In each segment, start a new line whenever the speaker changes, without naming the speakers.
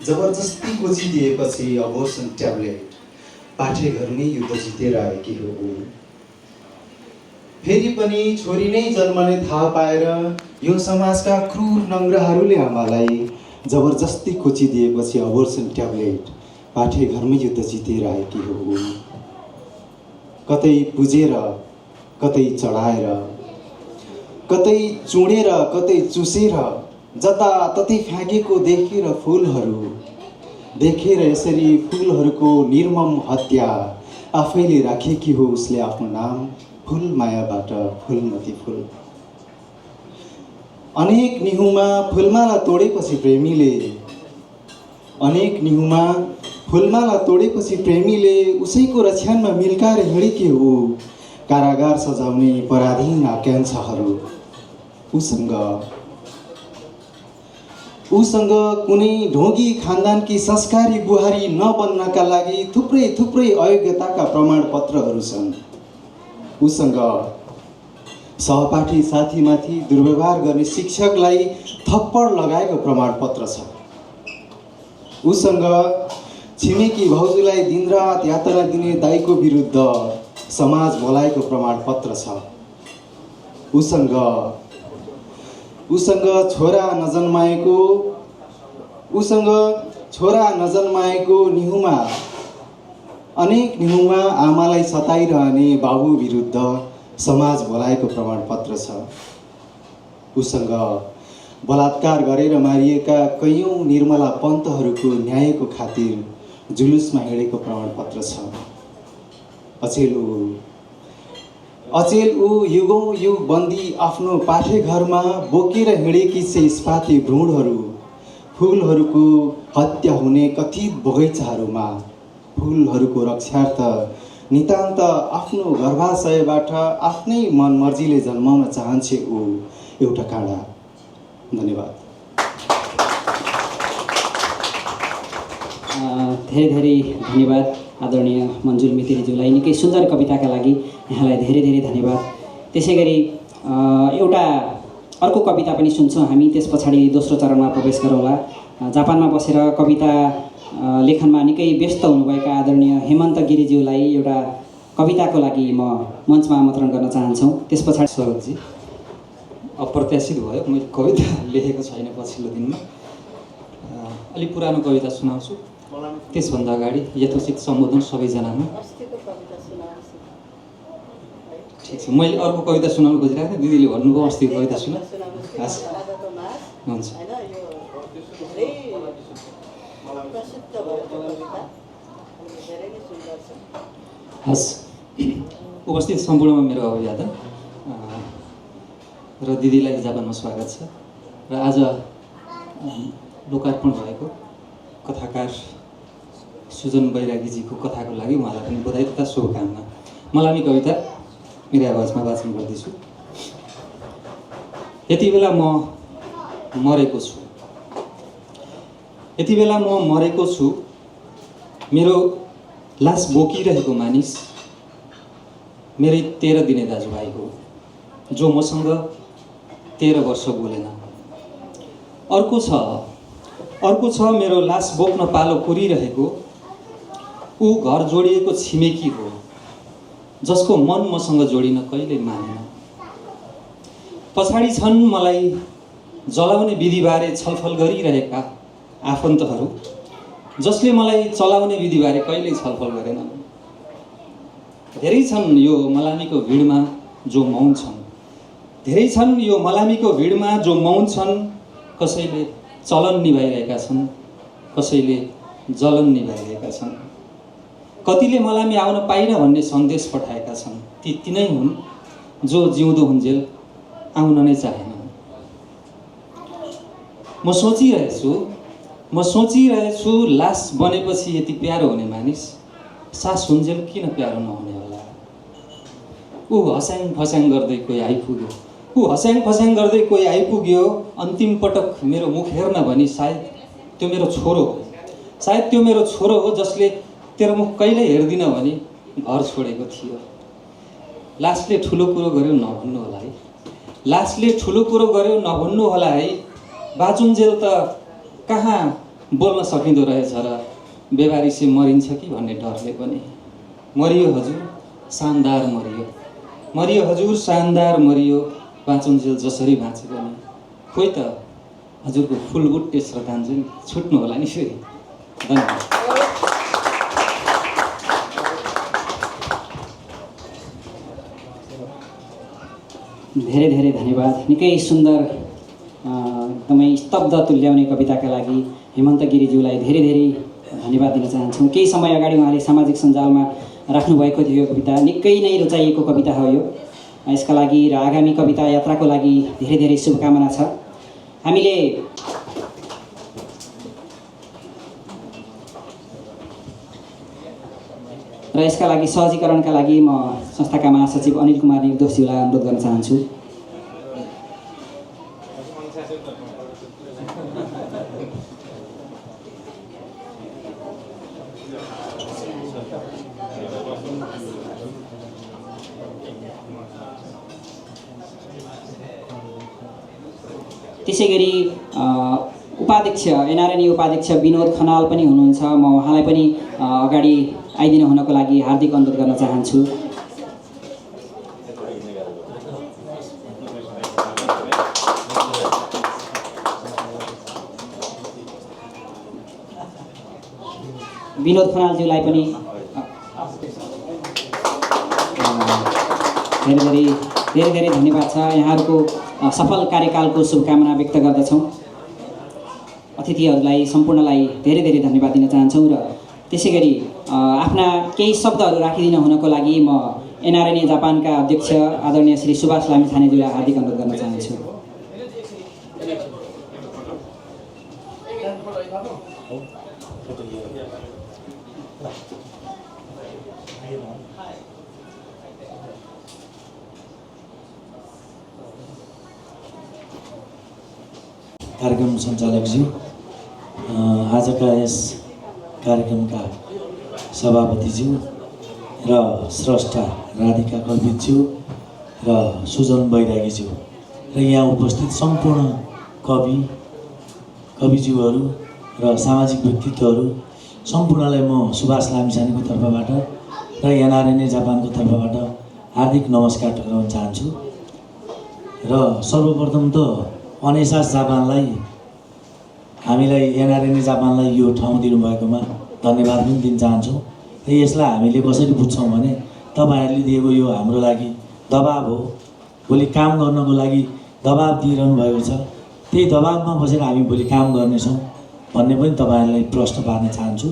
जबरजस्ती खोजिदिएपछि abortion tablet पाठेघरमै युद्ध जितेर आएकी हो ऊ। फेरि पनि छोरी नै जन्मने थाहा पाएर यो समाजका क्रूर नङ्ग्राहरूले आमालाई जबरजस्ती खोजिदिएपछि अबोर्सन ट्याब्लेट पाठेघरमै युद्ध जितेर आएकी हो ऊ। कतै पुजेर, कतै चढाएर, कतै चुडेर, कतै चुसेर, जताततै फ्याँकेको देखेर फुलहरू, देखेर यसरी फुलहरूको निर्मम हत्या आफैले राखेकी हो उसले आफ्नो नाम फुल मायाबाट फुलमती फुल। अनेक निहुमा फुलमाला तोडेपछि प्रेमीले, अनेक निहुमा फुलमाला तोडेपछि प्रेमीले उसैको रक्षामा मिल्काएर हिँडेकी हो। कारागार सजाउने पराधीन आकाङ्क्षाहरू उसँग कुनै ढोगी खानदानकी संस्कारी बुहारी नबन्नका लागि थुप्रै थुप्रै अयोग्यताका प्रमाणपत्रहरू छन्। उसँग सहपाठी साथीमाथि दुर्व्यवहार गर्ने शिक्षकलाई थप्पड लगाएको प्रमाणपत्र छ। उसँग छिमेकी भाउजूलाई दिनरात यातना दिने दाइको विरुद्ध समाज बोलाएको प्रमाणपत्र छ। उसँग छोरा नजन्माएको निहुमा, अनेक निहुमा आमालाई सताइरहने बाबु विरुद्ध समाज बोलाएको प्रमाणपत्र छ। उसँग बलात्कार गरेर मारिएका कैयौँ निर्मला पन्तहरूको न्यायको खातिर जुलुसमा हिँडेको प्रमाणपत्र छ। अचेल ऊ युगौँ युग बन्दी आफ्नो पाठेघरमा बोकेर हिँडेकी छ इस्पाती भ्रूणहरू, फुलहरूको हत्या हुने कथित बगैँचाहरूमा फुलहरूको रक्षार्थ नितान्त आफ्नो गर्भाशयबाट आफ्नै मनमर्जीले जन्माउन चाहन्छे ऊ एउटा काँडा। धन्यवाद।
धेरै धेरै धन्यवाद आदरणीय मन्जुल मितिरीज्यूलाई निकै सुन्दर कविताका लागि यहाँलाई धेरै धेरै धन्यवाद। त्यसै गरी एउटा अर्को कविता पनि सुन्छौँ हामी, त्यस पछाडि दोस्रो चरणमा प्रवेश गरौँला। जापानमा बसेर कविता लेखनमा निकै व्यस्त हुनुभएका आदरणीय हेमन्त गिरिज्यूलाई एउटा कविताको लागि म मञ्चमा आमन्त्रण गर्न चाहन्छौँ। त्यस पछाडि
स्वागतजी। अप्रत्याशित भयो, मैले कविता लेखेको छैन पछिल्लो दिनमा। अलिक पुरानो कविता सुनाउँछु। त्यसभन्दा अगाडि यथोचित सम्बोधन सबैजनामा। ठिक छ, मैले अर्को कविता सुनाउनु खोजिरहेको थिएँ, दिदीले भन्नुभयो अस्तिको कविता सुन। हस् हुन्छ। हस्, उपस्थित सम्पूर्णमा मेरो अभिवादन र दिदीलाई जापानमा स्वागत छ। र आज लोकार्पण भएको कथाकार सुजन बैरागीजीको कथाको लागि उहाँलाई पनि बधाई तथा शुभकामना। मलामी कविता मेरो आवाजमा वाचन गर्दैछु। यति बेला म मरेको छु, यति बेला म मरेको छु, मेरो लास बोकिरहेको मानिस मेरै 13 दिने दाजुभाइ हो, जो मसँग 13 वर्ष बोलेन। अर्को छ मेरो लास बोक्न पालो पुरिरहेको, ऊ घर जोडिएको छिमेकी हो, जसको मन मसँग जोडिन कहिल्यै मानेन। पछाडि छन् मलाई जलाउने विधिबारे छलफल गरिरहेका आफन्तहरू, जसले मलाई चलाउने विधिबारे कहिल्यै छलफल गरेनन्। धेरै छन् यो मलामीको भिडमा जो मौन छन्, धेरै छन् यो मलामीको भिडमा जो मौन छन्। कसैले चलन निभाइरहेका छन्, कसैले जलन निभाइरहेका छन्। कतिले मलामी आउन पाइन भन्ने सन्देश पठाएका छन्। ती तिनै हुन् जो जिउँदो हुन्जेल आउन नै चाहेनन्। म सोचिरहेछु लास बनेपछि यति प्यारो हुने मानिस सास हुन्जेल किन प्यारो नहुने होला। ऊ हस्याङ फस्याङ गर्दै कोही आइपुग्यो, अन्तिम पटक मेरो मुख हेर्न भनी सायद त्यो मेरो छोरो हो, जसले तेरो मुख कहिल्यै हेर्दिन भनी घर छोडेको थियो। लासले ठुलो कुरो गर्यो नभन्नु होला है, बाजुन्जेल त कहाँ बोल्न सकिँदो रहेछ र बेबारिसे मरिन्छ कि भन्ने डरले पनि। मरियो हजुर शानदार मरियो, मरियो हजुर शानदार मरियो, बाँचुन्जेल जसरी बाँचे पनि। खोइ त हजुरको फुलबुट्टे श्रद्धाञ्जली छुट्नु होला नि फेरि। धन्यवाद।
धेरै धेरै धन्यवाद। निकै सुन्दर एकदमै स्तब्ध तुल्याउने कविताका लागि हेमन्त गिरीज्यूलाई धेरै धेरै धन्यवाद दिन चाहन्छौँ। केही समय अगाडि उहाँले सामाजिक सञ्जालमा राख्नुभएको थियो यो कविता, निकै नै रुचाइएको कविता हो यो। यसका लागि र आगामी कविता यात्राको लागि धेरै धेरै शुभकामना छ। हामीले र यसका लागि सहजीकरणका लागि म संस्थाका महासचिव अनिल कुमार निर्दोषज्यूलाई अनुरोध गर्न चाहन्छु। त्यसै गरी उपाध्यक्ष एनआरएनए उपाध्यक्ष विनोद खनाल पनि हुनुहुन्छ। म उहाँलाई पनि अगाडि आइदिनु हुनको लागि हार्दिक अनुरोध गर्न चाहन्छु। विनोद खनालज्यूलाई पनि धेरै धेरै धन्यवाद छ। यहाँहरूको सफल कार्यकालको शुभकामना व्यक्त गर्दछौँ। अतिथिहरूलाई सम्पूर्णलाई धेरै धेरै धन्यवाद दिन चाहन्छौँ र त्यसै गरी आफ्ना केही शब्दहरू राखिदिनु हुनको लागि म एनआरएनए जापानका अध्यक्ष आदरणीय श्री सुभाष लामिछानेज्यूलाई हार्दिक अनुरोध गर्न चाहन्छु।
कार्यक्रम सञ्चालकज्यू, आजका यस कार्यक्रमका सभापतिज्यू र स्रष्टा राधिका कल्पितज्यू र सुजन बैरागीज्यू र यहाँ उपस्थित सम्पूर्ण कविज्यूहरू र सामाजिक व्यक्तित्वहरू सम्पूर्णलाई म सुभाष लामिछानेको तर्फबाट र एनआरएनए जापानको तर्फबाट हार्दिक नमस्कार टक्राउन चाहन्छु। र सर्वप्रथम त अनेसास जापानलाई, हामीलाई एनआरएनए जापानलाई यो ठाउँ दिनुभएकोमा धन्यवाद पनि दिन चाहन्छौँ। र यसलाई हामीले कसरी बुझ्छौँ भने तपाईँहरूले दिएको यो हाम्रो लागि दबाब हो। भोलि काम गर्नको लागि दबाब दिइरहनु भएको छ, त्यही दबाबमा बसेर हामी भोलि काम गर्नेछौँ भन्ने पनि तपाईँहरूलाई प्रश्न पार्न चाहन्छु।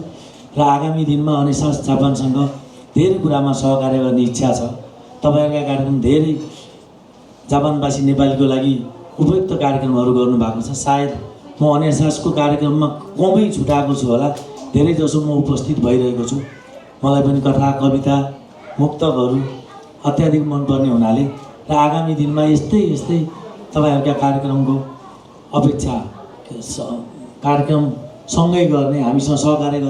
र आगामी दिनमा अनेसास जापानसँग धेरै कुरामा सहकार्य गर्ने इच्छा छ। तपाईँहरूका कार्यक्रम धेरै जापानवासी नेपालीको लागि उपयुक्त कार्यक्रमहरू गर्नुभएको छ। सायद म अनेसासको कार्यक्रममा कमै छुटाएको छु होला, धेरै जसो म उपस्थित भइरहेको छु। मलाई पनि कथा, कविता, मुक्तकहरू अत्याधिक मनपर्ने हुनाले र आगामी दिनमा यस्तै यस्तै तपाईँहरूका कार्यक्रमको अपेक्षा, कार्यक्रम सँगै गर्ने, हामीसँग सहकार्य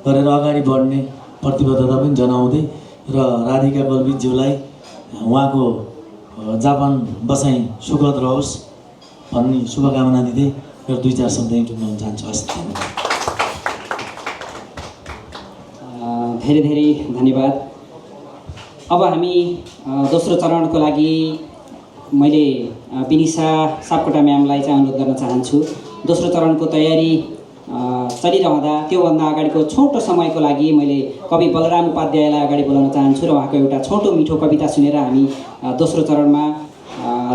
गरेर अगाडि बढ्ने प्रतिबद्धता पनि जनाउँदै र राधिका कल्पितज्यूलाई उहाँको जापान बसाइ सुखद रहोस् भन्ने शुभकामना दिँदै र 2-4 शब्द टुङ्गाउन चाहन्छु। हस्,
धेरै धेरै धन्यवाद। अब हामी दोस्रो चरणको लागि मैले विनिसा सापकोटा म्यामलाई चाहिँ अनुरोध गर्न चाहन्छु। दोस्रो चरणको तयारी चलिरहँदा त्योभन्दा अगाडिको छोटो समयको लागि मैले कवि बलराम उपाध्यायलाई अगाडि बोलाउन चाहन्छु र उहाँको एउटा छोटो मिठो कविता सुनेर हामी दोस्रो चरणमा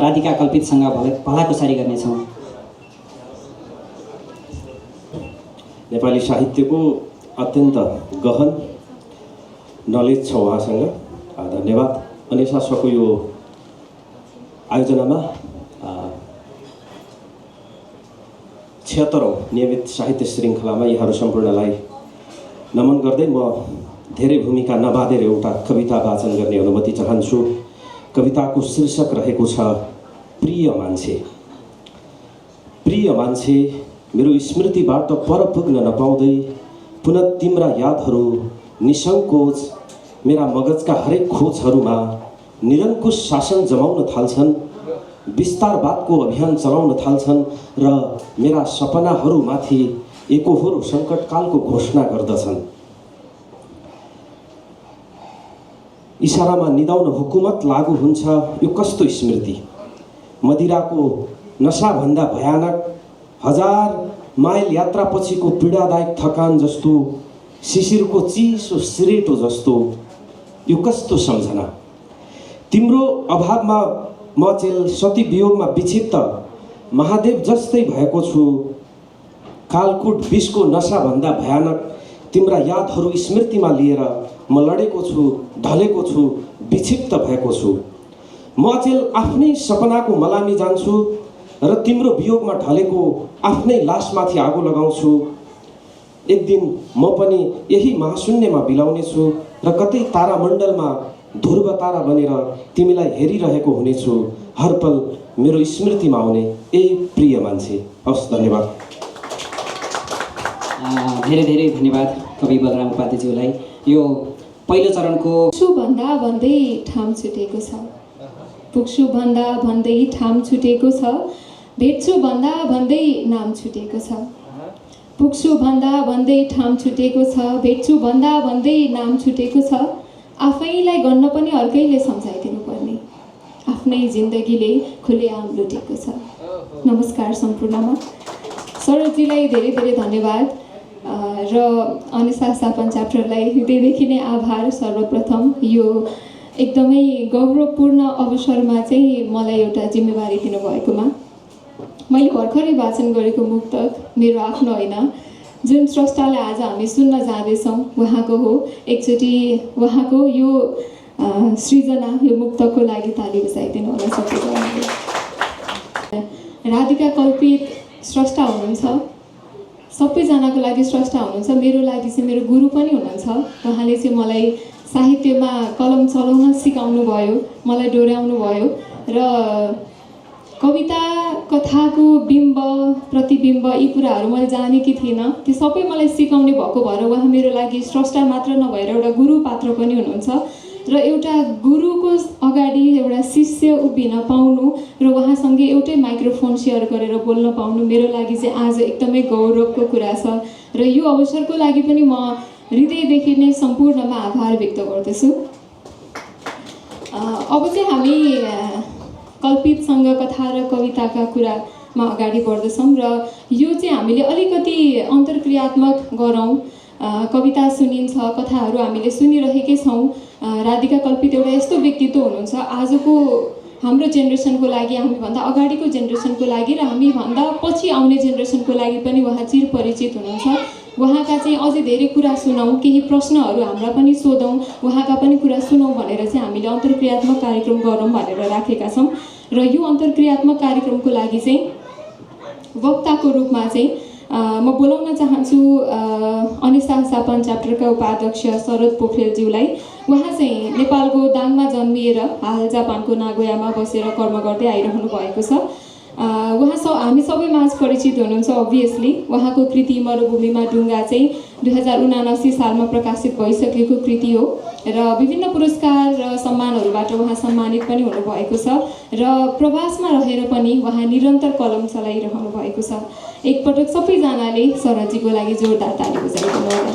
राधिका कल्पितसँग भलाकुसारी गर्नेछौँ।
नेपाली साहित्यको अत्यन्त गहन नलेज छ उहाँसँग। धन्यवाद। अनेसासको यो आयोजनामा 76औं नियमित साहित्य श्रृङ्खलामा यहाँहरू सम्पूर्णलाई नमन गर्दै म धेरै भूमिका नबाँधेर एउटा कविता वाचन गर्ने अनुमति चाहन्छु। कविताको शीर्षक रहेको छ प्रिय मान्छे। प्रिय मान्छे, मेरो स्मृतिबाट पर पुग्न नपाउँदै पुनः तिम्रा यादहरू निसङ्कोच मेरा मगजका हरेक खोजहरूमा निरङ्कुश शासन जमाउन थाल्छन्, विस्तारवादको अभियान चलाउन थाल्छन् र मेरा सपनाहरूमाथि एकोहोरो सङ्कटकालको घोषणा गर्दछन्। इसारामा निदाउन हुकुमत लागू हुन्छ, यो कस्तो स्मृति! मदिराको नसाभन्दा भयानक, 1000 माइल यात्रापछिको पीडादायक थकान जस्तो, शिशिरको चिसो सिरेटो जस्तो, यो कस्तो सम्झना! तिम्रो अभावमा म चेल सती वियोगमा विक्षिप्त महादेव जस्तै भएको छु। कालकुट विषको नसाभन्दा भयानक तिम्रा यादहरू स्मृतिमा लिएर म लडेको छु, ढलेको छु, विक्षिप्त भएको छु। म अचेल आफ्नै सपनाको मलामी जान्छु र तिम्रो वियोगमा ढलेको आफ्नै लासमाथि आगो लगाउँछु। एक दिन म पनि यही महाशून्यमा बिलाउने छु र कतै तारामण्डलमा ध्रुव तारा बनेर तिमीलाई हेरिरहेको हुनेछु, हर पल मेरो स्मृतिमा आउने ए प्रिय मान्छे। हवस्, धन्यवाद।
धेरै धेरै धन्यवाद कवि बलराम उपाध्यायज्यूलाई। यो पहिलो चरणको
पुग्छु भन्दा भन्दै ठाम छुटेको छ, पुग्छु भन्दा भन्दै ठाम छुटेको छ, भेट्छु भन्दा भन्दै नाम छुटेको छ। पुग्छु भन्दा भन्दै ठाम छुटेको छ, भेट्छु भन्दा भन्दै नाम छुटेको छ। आफैलाई गन्न पनि अर्कैले सम्झाइदिनु पर्ने, आफ्नै जिन्दगीले खुलेआम लुटेको छ। नमस्कार सम्पूर्णमा। सरोजीलाई धेरै धेरै धन्यवाद र अनिसा सापन च्याप्टरलाई हृदयदेखि नै आभार। सर्वप्रथम यो एकदमै गौरवपूर्ण अवसरमा चाहिँ मलाई एउटा जिम्मेवारी दिनुभएकोमा। मैले भर्खरै वाचन गरेको मुक्तक मेरो आफ्नो होइन, जुन स्रष्टालाई आज हामी सुन्न जाँदैछौँ उहाँको हो। एकचोटि उहाँको यो सृजना, यो मुक्तकको लागि ताली बजाइदिनु होला सबैजनाले। राधिका कल्पित स्रष्टा हुनुहुन्छ, सबैजनाको लागि स्रष्टा हुनुहुन्छ, मेरो लागि चाहिँ मेरो गुरु पनि हुनुहुन्छ। उहाँले चाहिँ मलाई साहित्यमा कलम चलाउन सिकाउनु भयो, मलाई डोर्याउनु भयो र कविता कथाको बिम्ब प्रतिबिम्ब यी कुराहरू मैले जानेकी थिइनँ। त्यो सबै मलाई सिकाउने भएको भएर उहाँ मेरो लागि स्रष्टा मात्र नभएर एउटा गुरु पात्र पनि हुनुहुन्छ र एउटा गुरुको अगाडि एउटा शिष्य उभिन पाउनु र उहाँसँगै एउटै माइक्रोफोन सेयर गरेर बोल्न पाउनु मेरो लागि चाहिँ आज एकदमै गौरवको कुरा छ र यो अवसरको लागि पनि म हृदयदेखि नै सम्पूर्णमा आभार व्यक्त गर्दछु। अब चाहिँ हामी कल्पितसँग कथा र कविताका कुरामा अगाडि बढ्दछौँ र यो चाहिँ हामीले अलिकति अन्तर्क्रियात्मक गरौँ। कविता सुनिन्छ, कथाहरू हामीले सुनिरहेकै छौँ। राधिका कल्पित एउटा यस्तो व्यक्तित्व हुनुहुन्छ आजको हाम्रो जेनेरेसनको लागि, हामीभन्दा अगाडिको जेनेरेसनको लागि र हामीभन्दा पछि आउने जेनेरेसनको लागि पनि उहाँ चिरपरिचित हुनुहुन्छ। उहाँका चाहिँ अझै धेरै कुरा सुनौँ, केही प्रश्नहरू हाम्रा पनि सोधौँ, उहाँका पनि कुरा सुनौँ भनेर चाहिँ हामीले अन्तर्क्रियात्मक कार्यक्रम गरौँ भनेर राखेका छौँ। र यो अन्तर्क्रियात्मक कार्यक्रमको लागि चाहिँ वक्ताको रूपमा चाहिँ म बोलाउन चाहन्छु अनिसा सापन च्याप्टरका उपाध्यक्ष शरद पोखरेलज्यूलाई। उहाँ चाहिँ नेपालको दाङमा जन्मिएर हाल जापानको नागोयामा बसेर कर्म गर्दै आइरहनु भएको छ। उहाँ हामी सबै माझ परिचित हुनुहुन्छ अभियसली। उहाँको कृति मरुभूमिमा डुङ्गा चाहिँ 2079 सालमा प्रकाशित भइसकेको कृति हो र विभिन्न पुरस्कार र सम्मानहरूबाट उहाँ सम्मानित पनि हुनुभएको छ र प्रवासमा रहेर पनि उहाँ निरन्तर कलम चलाइरहनु भएको छ। एकपटक सबैजनाले शरदजीको लागि जोरदार ताली बजाइदिनु होला।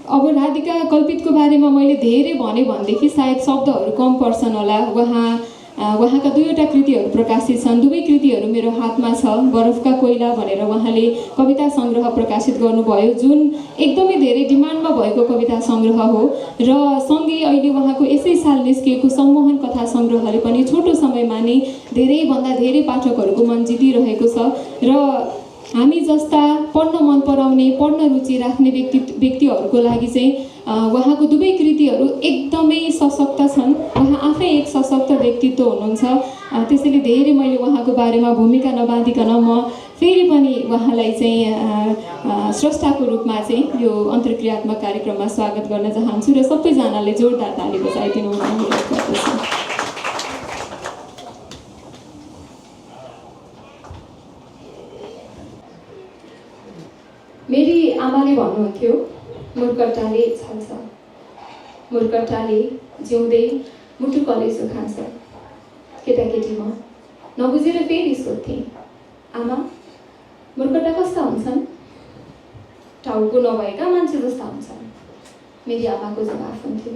अब राधिका कल्पितको बारेमा मैले धेरै भने भनेदेखि सायद शब्दहरू कम पर्छन् होला। उहाँका दुईवटा कृतिहरू प्रकाशित छन्। दुवै कृतिहरू मेरो हातमा छ। बरफका कोइला भनेर उहाँले कविता सङ्ग्रह प्रकाशित गर्नुभयो, जुन एकदमै धेरै डिमान्डमा भएको कविता सङ्ग्रह हो र सँगै अहिले उहाँको यसै साल निस्किएको सम्मोहन कथा सङ्ग्रहले पनि छोटो समयमा नै धेरैभन्दा धेरै पाठकहरूको मन जितिरहेको छ र हामी जस्ता पढ्न मन पराउने, पढ्न रुचि राख्ने व्यक्तिहरूको लागि चाहिँ उहाँको दुवै कृतिहरू एकदमै सशक्त छन्। उहाँ आफै एक सशक्त व्यक्तित्व हुनुहुन्छ। त्यसैले धेरै मैले उहाँको बारेमा भूमिका नबाँधिकन म फेरि पनि उहाँलाई चाहिँ स्रष्टाको रूपमा चाहिँ यो अन्तर्क्रियात्मक कार्यक्रममा स्वागत गर्न चाहन्छु र सबैजनाले जोरदार ताली बजाइदिनु हुन अनुरोध गर्दछु। मेरी आमाले भन्नुहुन्थ्यो, मुर्कट्टाले छान्छ, मुर्कट्टाले जिउँदै मुटु कलेजो खान्छ। केटाकेटी म नबुझेर फेरि सोध्थेँ, आमा मुर्खटा कस्ता हुन्छन्? टाउको नभएका मान्छे जस्ता हुन्छन्, मेरी आमाको जवाफ हुन्थ्यो।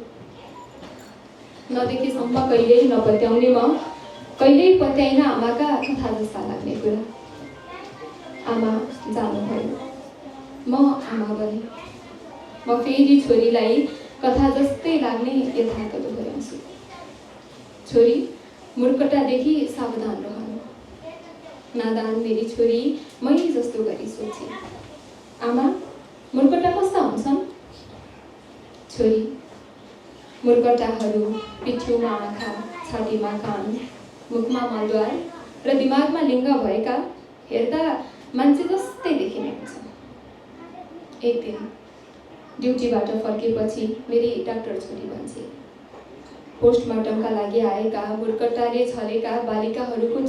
नदेखेसम्म कहिल्यै नपत्याउने म कहिल्यै पत्याइन आमाका कथा जस्ता लाग्ने कुरा। आमा जानुभयो, म आमा बने। म फेरि छोरीलाई कथा जस्तै लाग्ने यथार्थ दोहोऱ्याउँछु। छोरी मूर्खतादेखि सावधान रहनु। नादान मेरी छोरी मै जस्तो गरी सोचे। आमा मूर्खता कस्ता हुन्छन्? छोरी मूर्खताहरू पिठ्युमा आँखा, छातीमा कान, मुखमा मलद्वार र दिमागमा लिङ्ग भएका हेर्दा मान्छे जस्तै देखिने हुन्छन्। एक दिन ड्युटीबाट फर्केपछि मेरी डाक्टर छोरी भन्छे, पोस्टमार्टमका लागि आएका मूर्खताले छलेका बालिकाहरूको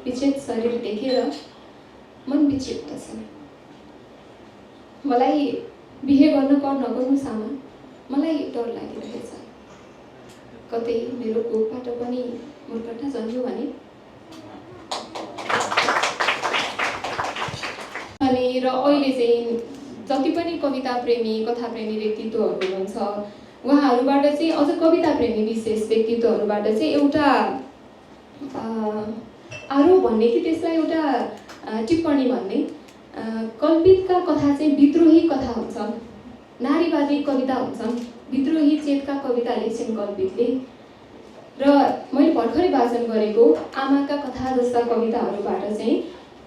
विच्छेद शरीर देखेर मन विक्षिप्त छ। मलाई बिहे गर्न कर नगर्नुहोस् आमा, मलाई डर लागिरहेछ। कतै मेरो कोखबाट पनि मूर्खता जन्मियो भने। अनि र अहिले चाहिँ जति पनि कविता प्रेमी कथा प्रेमी व्यक्तित्वहरू हुनुहुन्छ, उहाँहरूबाट चाहिँ अझ कविता प्रेमी विशेष व्यक्तित्वहरूबाट चाहिँ एउटा आरोप भन्ने कि त्यसलाई एउटा टिप्पणी भन्ने, कल्पितका कथा चाहिँ विद्रोही कथा हुन्छन्, नारीवादी कविता हुन्छन्, विद्रोही चेतका कविता लेख्छन् कल्पितले। र मैले भर्खरै वाचन गरेको आमाका कथा जस्ता कविताहरूबाट चाहिँ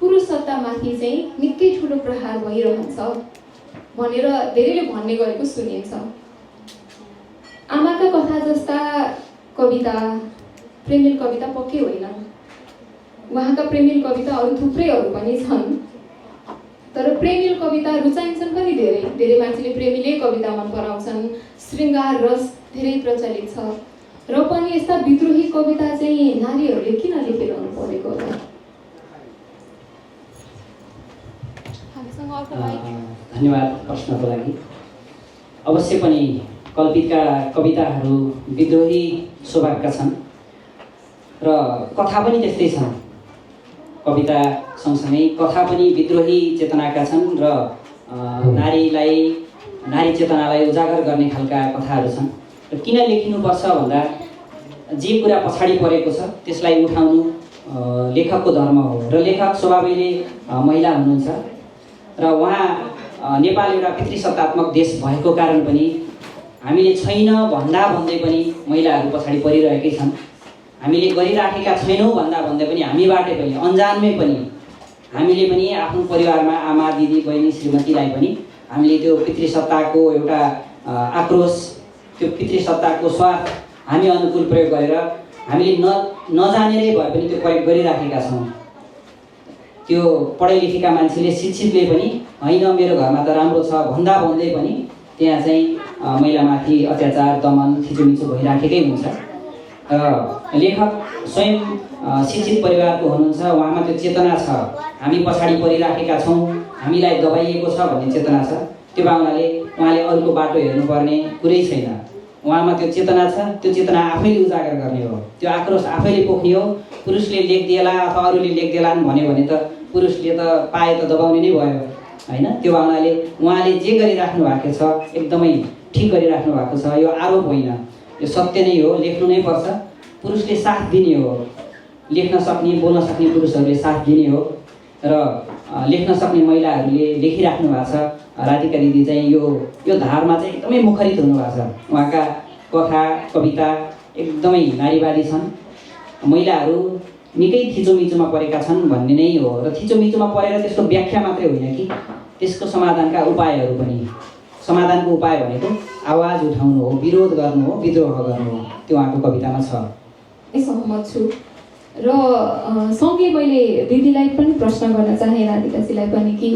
पुरुष सत्तामाथि चाहिँ निकै ठुलो प्रहार भइरहन्छ भनेर धेरैले भन्ने गरेको सुनिन्छ। आमाका कथा जस्ता कविता प्रेमिल कविता पक्कै होइन। उहाँका प्रेमिल कविता अरू थुप्रैहरू पनि छन्, तर प्रेमिल कविता रुचाइन्छन् पनि धेरै। धेरै मान्छेले प्रेमिलै कविता मन पराउँछन्, श्रृङ्गार रस धेरै प्रचलित छ। र पनि यस्ता विद्रोही कविता चाहिँ नारीहरूले किन लेखिरहनु परेको होला?
धन्यवाद प्रश्नको लागि। अवश्य पनि कल्पितका कविताहरू विद्रोही स्वभावका छन् र कथा पनि त्यस्तै छन्। कविता सँगसँगै कथा पनि विद्रोही चेतनाका छन् र नारी चेतनालाई उजागर गर्ने खालका कथाहरू छन्। र किन लेखिनुपर्छ भन्दा जे कुरा पछाडि परेको छ त्यसलाई उठाउनु लेखकको धर्म हो। र लेखक स्वभावैले महिला हुनुहुन्छ र उहाँ नेपाल एउटा पितृसत्तात्मक देश भएको कारण पनि हामीले छैन भन्दा भन्दै पनि महिलाहरू पछाडि परिरहेकै छन्। हामीले गरिराखेका छैनौँ भन्दा भन्दै पनि हामीबाटै पनि अन्जानमै पनि हामीले पनि आफ्नो परिवारमा आमा दिदी बहिनी श्रीमतीलाई पनि हामीले त्यो पितृसत्ताको एउटा आक्रोश, त्यो पितृसत्ताको स्वार्थ हामी अनुकूल प्रयोग गरेर हामीले नजानेरै भए पनि त्यो प्रयोग गरिराखेका छौँ। त्यो पढाइ लेखेका मान्छेले शिक्षितले पनि होइन मेरो घरमा त राम्रो छ भन्दा भन्दै पनि त्यहाँ चाहिँ महिलामाथि अत्याचार दमन थिचोमिचो भइराखेकै हुन्छ। लेखक स्वयं शिक्षित परिवारको हुनुहुन्छ, उहाँमा त्यो चेतना छ हामी पछाडि परिराखेका छौँ, हामीलाई दबाइएको छ भन्ने चेतना छ। त्यो भावनाले उहाँले अरूको बाटो हेर्नुपर्ने कुरै छैन। उहाँमा त्यो चेतना छ, त्यो चेतना आफैले उजागर गर्ने हो, त्यो आक्रोश आफैले पोख्ने हो। पुरुषले लेखिदिएला अथवा अरूले लेखिदिएलान् भन्यो भने त पुरुषले त पाए त दबाउने नै भयो होइन। त्यो भावनाले उहाँले जे गरिराख्नु भएको छ एकदमै ठिक गरिराख्नु भएको छ। यो आरोप होइन, यो सत्य नै हो। लेख्नु नै पर्छ, पुरुषले साथ दिने हो। लेख्न सक्ने बोल्न सक्ने पुरुषहरूले साथ दिने हो र लेख्न सक्ने महिलाहरूले लेखिराख्नु भएको छ। राधिका दिदी चाहिँ यो धारमा चाहिँ एकदमै मुखरित हुनुभएको छ। उहाँका कथा कविता एकदमै नारीवादी छन्। महिलाहरू निकै थिचोमिचोमा परेका छन् भन्ने नै हो। र थिचोमिचोमा परेर त्यसको व्याख्या मात्रै होइन कि त्यसको समाधानका उपायहरू पनि। समाधानको उपाय भनेको आवाज उठाउनु हो, विरोध गर्नु हो, विद्रोह गर्नु हो। त्यो उहाँको कवितामा छ।
सहमत छु। र सँगै मैले दिदीलाई पनि प्रश्न गर्न चाहे, राधिकाजीलाई पनि, कि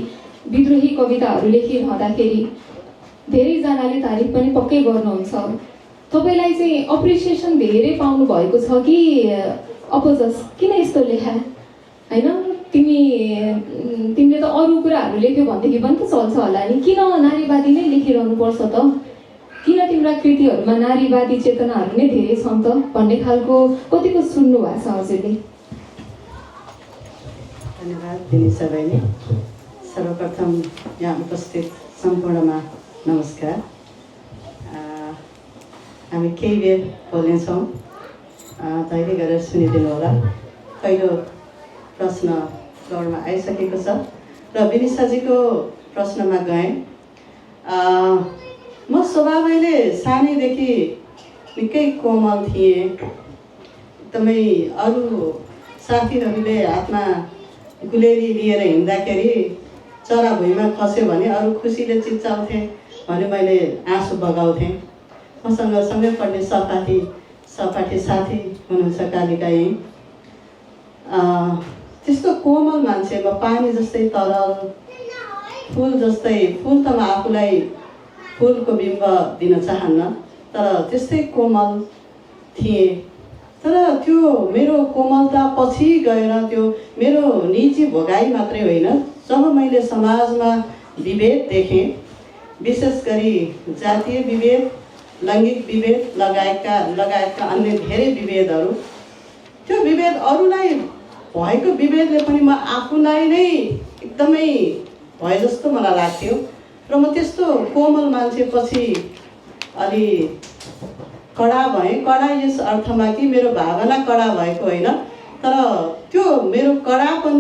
विद्रोही कविताहरू लेखिरहँदाखेरि धेरैजनाले तारिफ पनि पक्कै गर्नुहुन्छ। तपाईँलाई चाहिँ अप्रिसिएसन धेरै पाउनु भएको छ कि अपोजस? किन यस्तो लेखा होइन? तिमीले त अरू कुराहरू लेख्यो भनेदेखि पनि त चल्छ होला नि, किन नारीवादी नै लेखिरहनुपर्छ त? किन तिम्रा कृतिहरूमा नारीवादी चेतनाहरू नै धेरै छन् त भन्ने खालको कतिको सुन्नु भएको छ हजुरले?
धन्यवाद दिनेशा बहिनी। सर्वप्रथम यहाँ उपस्थित सम्पूर्णमा नमस्कार। हामी केही बेर बोल्नेछौँ, धैर्य गरेर सुनिदिनु होला। पहिलो प्रश्न फ्लोरमा आइसकेको छ र विनिशाजीको प्रश्नमा गएँ। म स्वभावैले सानैदेखि निकै कोमल थिएँ। एकदमै अरू साथीहरूले हातमा गुलेरी लिएर हिँड्दाखेरि चरा भुइँमा खस्यो भने अरू खुसीले चिच्चाउँथे भने मैले आँसु बगाउँथेँ। मसँग सँगै पढ्ने सपाठी साथी हुनुहुन्छ कालिका यहीँ। त्यस्तो कोमल मान्छे, म पानी जस्तै तरल, फुल जस्तै। फुल त म आफूलाई फुलको बिम्ब दिन चाहन्न, तर त्यस्तै कोमल थिएँ। तर त्यो मेरो कोमलता पछि गएर त्यो मेरो निजी भोगाई मात्रै होइन, जब मैले समाजमा विभेद देखेँ, विशेष गरी जातीय विभेद, लैङ्गिक विभेद लगायतका अन्य धेरै विभेदहरू, त्यो विभेद अरूलाई भएको विभेदले पनि म आफूलाई नै एकदमै भए जस्तो मलाई लाग्थ्यो। र म त्यस्तो कोमल मान्छेपछि अलि कडा भएँ। कडा यस अर्थमा कि मेरो भावना कडा भएको होइन, तर त्यो मेरो कडापन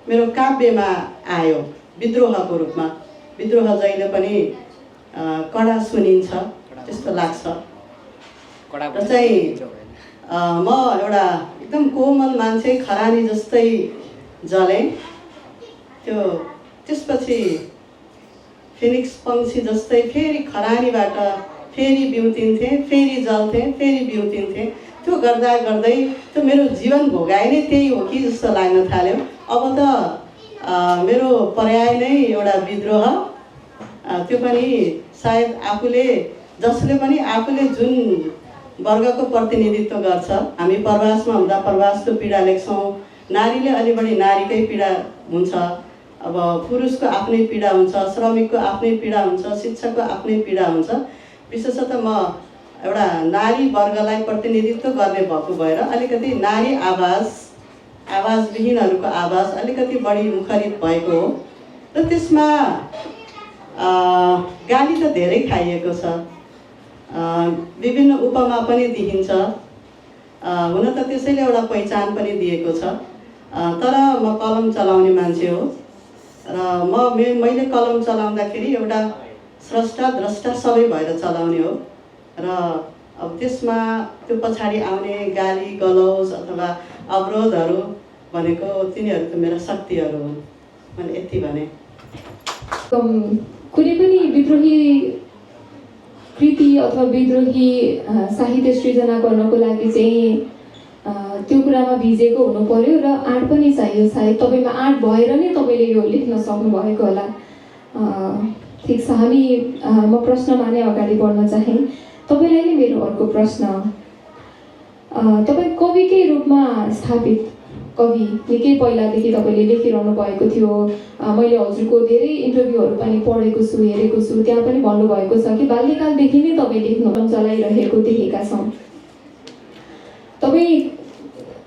मेरो काव्यमा आयो विद्रोहको रूपमा। विद्रोह जहिले पनि कडा सुनिन्छ त्यस्तो लाग्छ। र चाहिँ म एउटा एकदम कोमल मान्छे, खरानी जस्तै जलेँ। त्यसपछि फिनिक्स पक्षी जस्तै फेरि खरानीबाट फेरि बिउतिन्थेँ, फेरि जल्थेँ, फेरि बिउतिन्थेँ। त्यो गर्दा गर्दै त्यो मेरो जीवन भोगाइ नै त्यही हो कि जस्तो लाग्न थाल्यो। अब त मेरो पर्याय नै एउटा विद्रोह। त्यो पनि सायद जसले पनि आफूले जुन वर्गको प्रतिनिधित्व गर्छ। हामी प्रवासमा हुँदा प्रवासको पीडा लेख्छौँ, नारीले अलि बढी नारीकै पीडा हुन्छ, अब पुरुषको आफ्नै पीडा हुन्छ, श्रमिकको आफ्नै पीडा हुन्छ, शिक्षकको आफ्नै पीडा हुन्छ। विशेषतः म एउटा नारी वर्गलाई प्रतिनिधित्व गर्ने भएको भएर अलिकति नारी आवाजविहीनहरूको आवाज अलिकति बढी मुखरित भएको हो। र त्यसमा गाली त धेरै खाइएको छ, विभिन्न उपमा पनि दिइन्छ, हुन त त्यसैले एउटा पहिचान पनि दिएको छ। तर म कलम चलाउने मान्छे हो र मैले कलम चलाउँदाखेरि एउटा स्रष्टा द्रष्टा सबै भएर चलाउने हो। र अब त्यसमा त्यो पछाडि आउने गाली गलौज अथवा अवरोधहरू भनेको तिनीहरू त मेरा शक्तिहरू हुन्। मैले यति भने।
कुनै पनि विद्रोही कृति अथवा विद्रोही साहित्य सृजना गर्नको लागि चाहिँ त्यो कुरामा भिजेको हुनु पर्यो र आँट पनि चाहियो। सायद तपाईँमा आँट भएर नै तपाईँले यो लेख्न सक्नुभएको होला। ठिक छ, म प्रश्नमा नै अगाडि बढ्न चाहेँ। तपाईँलाई नै मेरो अर्को प्रश्न, तपाईँ कविकै रूपमा स्थापित कवि निकै पहिलादेखि तपाईँले लेखिरहनु भएको थियो। मैले हजुरको धेरै इन्टरभ्यूहरू पनि पढेको छु, हेरेको छु। त्यहाँ पनि भन्नुभएको छ कि बाल्यकालदेखि नै तपाईँ लेख्न चलाइरहेको देखेका छौँ। तपाईँ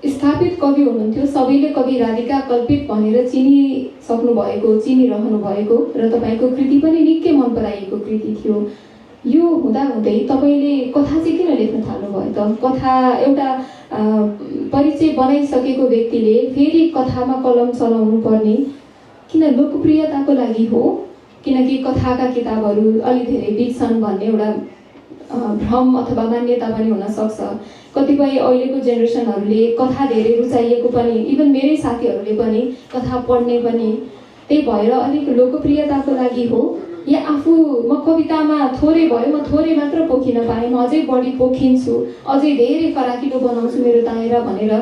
स्थापित कवि हुनुहुन्थ्यो, सबैले कवि राधिका कल्पित भनेर चिनिरहनु भएको र तपाईँको कृति पनि निकै मन पराइएको कृति थियो। यो हुँदाहुँदै तपाईँले कथा चाहिँ किन लेख्न थाल्नुभयो त? कथा एउटा परिचय बनाइसकेको व्यक्तिले फेरि कथामा कलम चलाउनु पर्ने किन? लोकप्रियताको लागि हो? किनकि कथाका किताबहरू अलि धेरै बिग्छन् भन्ने एउटा भ्रम अथवा मान्यता पनि हुनसक्छ। कतिपय अहिलेको जेनेरेसनहरूले कथा धेरै रुचाइएको पनि, इभन मेरै साथीहरूले पनि कथा पढ्ने पनि, त्यही भएर अलिक लोकप्रियताको लागि हो या आफू म कवितामा थोरै भयो, म थोरै मात्र पोखिन पाएँ, म अझै बढी पोखिन्छु, अझै धेरै फराकिलो बनाउँछु मेरो दायरा भनेर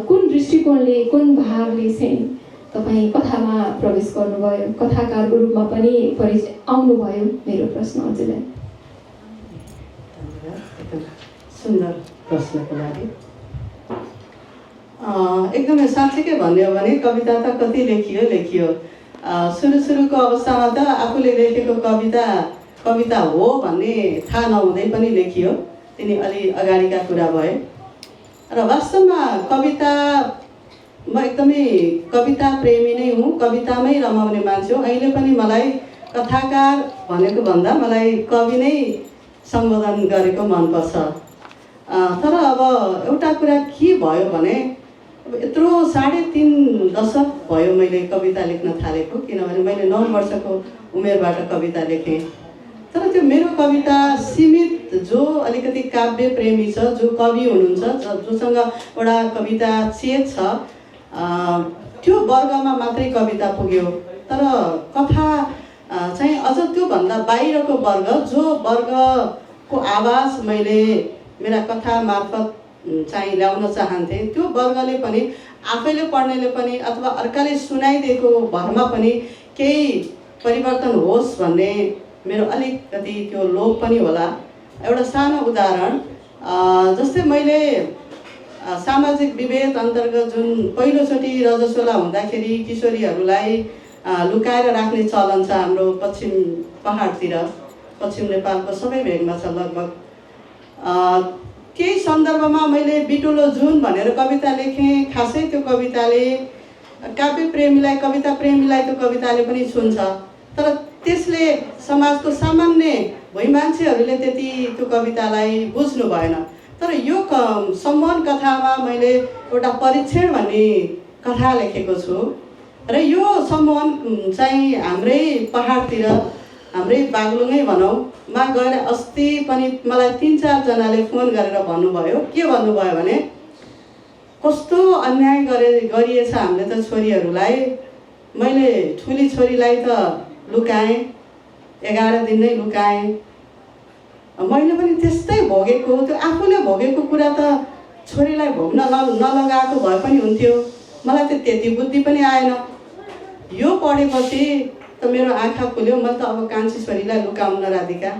कुन दृष्टिकोणले, कुन भावले चाहिँ तपाईँ कथामा प्रवेश गर्नुभयो, कथाकारको रूपमा पनि आउनुभयो? मेरो प्रश्न हजुरलाई।
सुन्दर प्रश्नको लागि। एकदमै साँच्चीकै भन्ने हो भने कविता त कति लेखियो। सुरुको अवस्थामा त आफूले लेखेको कविता हो भन्ने थाहा नहुँदै पनि लेखियो। तिनी अलि अगाडिका कुरा भए। र वास्तवमा कविता म एकदमै कविता प्रेमी नै हुँ, कवितामै रमाउने मान्छे हो। अहिले पनि मलाई कथाकार भनेको भन्दा मलाई कवि नै सम्बोधन गरेको मनपर्छ। तर अब एउटा कुरा के भयो भने अब यत्रो 3.5 दशक भयो मैले कविता लेख्न थालेको, किनभने मैले 9 वर्षको उमेरबाट कविता लेखेँ। तर त्यो मेरो कविता सीमित, जो अलिकति काव्य प्रेमी छ, जो कवि हुनुहुन्छ, जोसँग एउटा कविता चेत छ, त्यो वर्गमा मात्रै कविता पुग्यो। तर कथा चाहिँ अझ त्योभन्दा बाहिरको वर्ग, जो वर्गको आवाज मैले मेरा कथा मार्फत चाहिँ ल्याउन चाहन्थेँ, त्यो वर्गले पनि, आफैले पढ्नेले पनि अथवा अर्काले सुनाइदिएको भरमा पनि केही परिवर्तन होस् भन्ने मेरो अलिकति त्यो लोभ पनि होला। एउटा सानो उदाहरण, जस्तै मैले सामाजिक विभेद अन्तर्गत जुन पहिलोचोटि रजस्वला हुँदाखेरि किशोरीहरूलाई लुकाएर राख्ने चलन छ हाम्रो पश्चिम पहाडतिर, पश्चिम नेपालको सबै भेगमा छ लगभग। केही सन्दर्भमा मैले बिटुलो जुन भनेर कविता लेखेँ। खासै त्यो कविताले काव्य प्रेमीलाई, कविता प्रेमीलाई त्यो कविताले पनि छुन्छ, तर त्यसले समाजको सामान्य भुइँ मान्छेहरूले त्यति त्यो कवितालाई बुझ्नु भएन। तर यो सम्मोहन कथामा मैले एउटा परीक्षण भन्ने कथा लेखेको छु र यो सम्मोहन चाहिँ हाम्रै पहाडतिर, हाम्रै बागलुङै भनौँ मा गएर अस्ति पनि मलाई 3-4 जनाले फोन गरेर भन्नुभयो। के भन्नुभयो भने कस्तो अन्याय गरिएछ हामीले त छोरीहरूलाई। मैले ठुली छोरीलाई त लुकाएँ, 11 दिन नै लुकाएँ। मैले पनि त्यस्तै भोगेको, त्यो आफूले भोगेको कुरा त छोरीलाई भोग्न नलगाएको भए पनि हुन्थ्यो। मलाई त त्यति बुद्धि पनि आएन। यो पढेपछि त मेरो आँखा खुल्यो। मैले त अब कान्छी छोरीलाई लुकाउन राधिका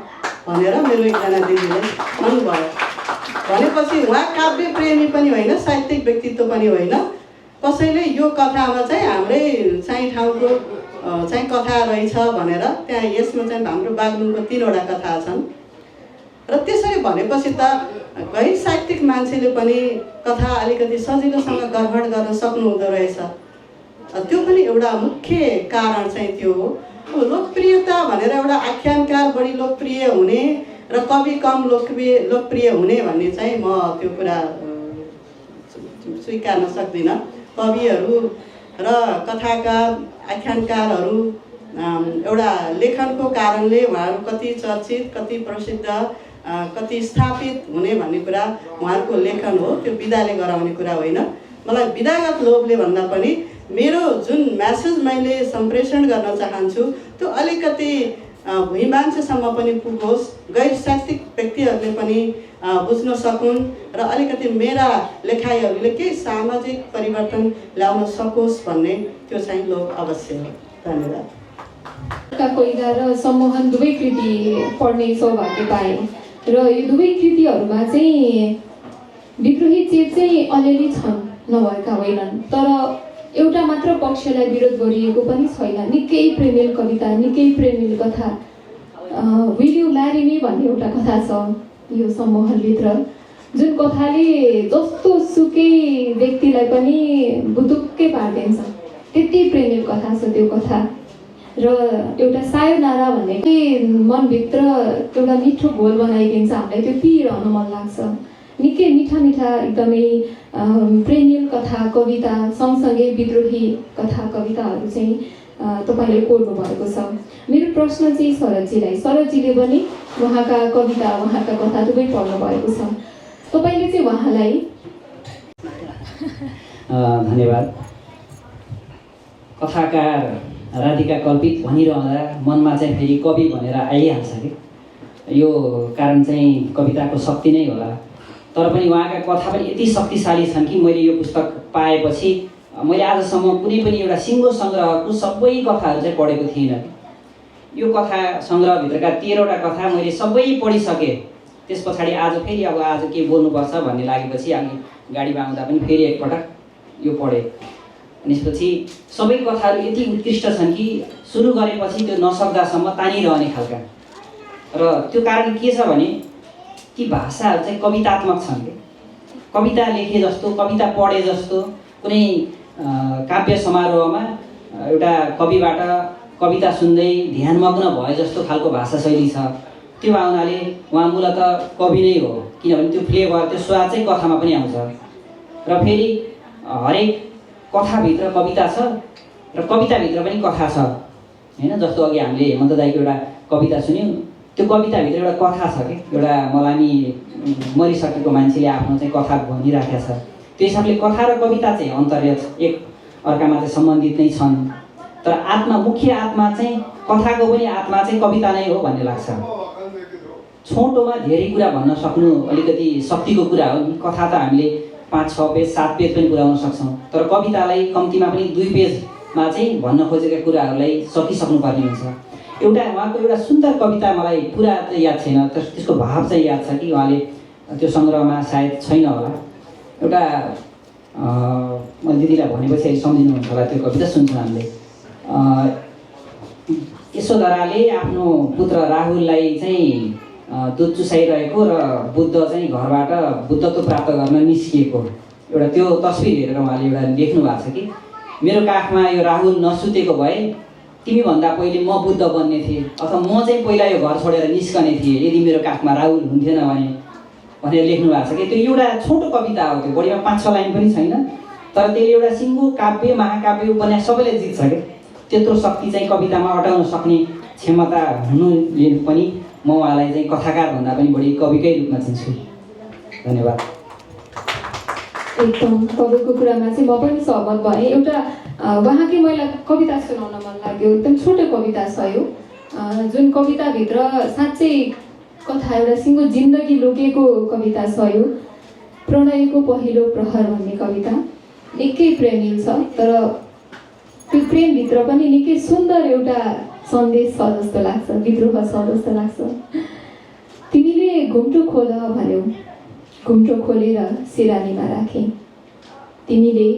भनेर मेरो एकजना दिदीले भन्नुभयो। भनेपछि उहाँ काव्य प्रेमी पनि होइन, साहित्यिक व्यक्तित्व पनि होइन। कसैले यो कथामा चाहिँ हाम्रै चाहिँ ठाउँको चाहिँ कथा रहेछ भनेर, त्यहाँ यसमा चाहिँ हाम्रो बागलुङको 3वटा कथा छन् र त्यसरी भनेपछि त गैर साहित्यिक मान्छेले पनि कथा अलिकति सजिलोसँग ग्रहण गर्न सक्नुहुँदो रहेछ। त्यो पनि एउटा मुख्य कारण चाहिँ त्यो हो। लोकप्रियता भनेर एउटा आख्यानकार बढी लोकप्रिय हुने र कवि कम लोकप्रिय हुने भन्ने चाहिँ म त्यो कुरा स्वीकार्न सक्दिनँ। कविहरू र कथाकार, आख्यानकारहरू एउटा लेखनको कारणले उहाँहरू कति चर्चित, कति प्रसिद्ध, कति स्थापित हुने भन्ने कुरा उहाँहरूको लेखन हो। त्यो विधाले गराउने कुरा होइन। मलाई विधागत लोभले भन्दा पनि मेरो जुन म्यासेज मैले सम्प्रेषण गर्न चाहन्छु त्यो अलिकति भुइँ मान्छेसम्म पनि पुगोस्, गैर साहित्यिक व्यक्तिहरूले पनि बुझ्न सकुन् र अलिकति मेरा लेखाइहरूले केही सामाजिक परिवर्तन ल्याउन सकोस् भन्ने त्यो चाहिँ लोभ अवश्य हो। धन्यवाद।
कोइला र सम्मोहन दुवै कृति पढ्ने सौभाग्य पाएँ र यो दुवै कृतिहरूमा चाहिँ विद्रोही चेत चाहिँ अलिअलि छन्, नभएका होइनन्। तर एउटा मात्र पक्षलाई विरोध गरिएको पनि छैन। निकै प्रेमिल कविता, निकै प्रेमिल कथा। विल यु म्यारी मी भन्ने एउटा कथा छ यो सम्मोहनभित्र, जुन कथाले जस्तो सुकै व्यक्तिलाई पनि बुदुक्कै पारिदिन्छ। त्यति प्रेमिल कथा छ त्यो कथा। र एउटा सायोनारा भन्ने मनभित्र एउटा मिठो घोल बनाइदिन्छ, हामीलाई त्यो पिइरहन मन लाग्छ। निकै मिठा मिठा एकदमै प्रेमिल कथा, कविता सँगसँगै विद्रोही कथा, कविताहरू चाहिँ तपाईँले कोर्नु भएको छ। मेरो प्रश्न चाहिँ शरदजीलाई, शरदजीले पनि उहाँका कविता, उहाँका कथा दुवै पढ्नु भएको छ। तपाईँले चाहिँ उहाँलाई
धन्यवाद। कथाकार राधिका कल्पित भनिरहँदा मनमा चाहिँ फेरि कवि भनेर आइहाल्छ कि। यो कारण चाहिँ कविताको शक्ति नै होला। तर पनि उहाँका कथा पनि यति शक्तिशाली छन् कि मैले यो पुस्तक पाएपछि मैले आजसम्म कुनै पनि एउटा सिङ्गो सङ्ग्रहको सबै कथाहरू चाहिँ पढेको थिइनँ। यो कथा सङ्ग्रहभित्रका 13वटा कथा मैले सबै पढिसकेँ। त्यस पछाडि आज फेरि आज के बोल्नुपर्छ भन्ने लागेपछि हामी गाडीमा आउँदा पनि फेरि एकपटक यो पढेँ। त्यसपछि सबै कथाहरू यति उत्कृष्ट छन् कि सुरु गरेपछि त्यो नसक्दासम्म तानिरहने खालका। र त्यो कारण के छ भने ती भाषाहरू चाहिँ कवितात्मक छन्। कविता लेखे जस्तो, कविता पढे जस्तो कुनै काव्य समारोहमा एउटा कविबाट कविता सुन्दै ध्यानमग्न भए जस्तो खालको भाषा शैली छ। त्यो भावनाले उहाँ मूलत कवि नै हो, किनभने त्यो फ्लेभर त्यो स्वाद चाहिँ कथामा पनि आउँछ। र फेरि हरेक कथाभित्र कविता छ र कविताभित्र पनि कथा छ होइन। जस्तो अघि हामीले हेमन्त दाईको एउटा कविता सुन्यौँ, त्यो कविताभित्र एउटा कथा छ कि एउटा मलामी मरिसकेको मान्छेले आफ्नो चाहिँ कथा भनिराखेको छ। त्यो हिसाबले कथा र कविता चाहिँ अन्तर्गत एक अर्कामा चाहिँ सम्बन्धित नै छन्। तर आत्मा, मुख्य आत्मा चाहिँ कथाको पनि आत्मा चाहिँ कविता नै हो भन्ने लाग्छ। छोटोमा धेरै कुरा भन्न सक्नु अलिकति शक्तिको कुरा हो। कथा त हामीले 5-6 पेज 7 पेज पनि पुर्याउन सक्छौँ, तर कवितालाई कम्तीमा पनि 2 पेजमा चाहिँ भन्न खोजेका कुराहरूलाई सकिसक्नुपर्ने हुन्छ। एउटा उहाँको एउटा सुन्दर कविता मलाई पुरा चाहिँ याद छैन, त्यसको भाव चाहिँ याद छ कि उहाँले त्यो सङ्ग्रहमा सायद छैन होला। एउटा मैले दिदीलाई भनेपछि अहिले सम्झिनुहुन्छ होला, त्यो कविता सुन्छौँ हामीले। यशोधराले आफ्नो पुत्र राहुललाई चाहिँ दुध चुसाइरहेको र बुद्ध चाहिँ घरबाट बुद्धत्व प्राप्त गर्न निस्किएको एउटा त्यो तस्बिर हेरेर उहाँले एउटा लेख्नु भएको छ कि मेरो काखमा यो राहुल नसुतेको भए तिमीभन्दा पहिले म बुद्ध बन्ने थिएँ, अथवा म चाहिँ पहिला यो घर छोडेर निस्कने थिएँ यदि मेरो काखमा राहुल हुन्थेन भने भनेर लेख्नु भएको छ कि। त्यो एउटा छोटो कविता हो, त्यो बढीमा 5-6 लाइन पनि छैन, तर त्यसले एउटा सिङ्गो काव्य, महाकाव्य, उपन्यास सबैले जित्छ कि। त्यत्रो शक्ति चाहिँ कवितामा अटाउन सक्ने क्षमता हुनुले पनि म उहाँलाई चाहिँ कथाकार भन्दा पनि बढी कविकै रूपमा चिन्छु। धन्यवाद।
एकदम तपाईँको कुरामा चाहिँ म पनि सहमत भएँ। एउटा उहाँकै मलाई कविता सुनाउन मन लाग्यो। एकदम छोटो कविता छ यो, जुन कविताभित्र साँच्चै कथा, एउटा सिङ्गो जिन्दगी लुकेको कविता छ यो। प्रणयको पहिलो प्रहर भन्ने कविता निकै प्रेमिल छ, तर त्यो प्रेमभित्र पनि निकै सुन्दर एउटा सन्देश छ जस्तो लाग्छ, विद्रोह छ जस्तो लाग्छ। तिमीले घुम्टो खोल भन्यौ, घुम्टो खोलेर सिरानीमा राखेँ। तिमीले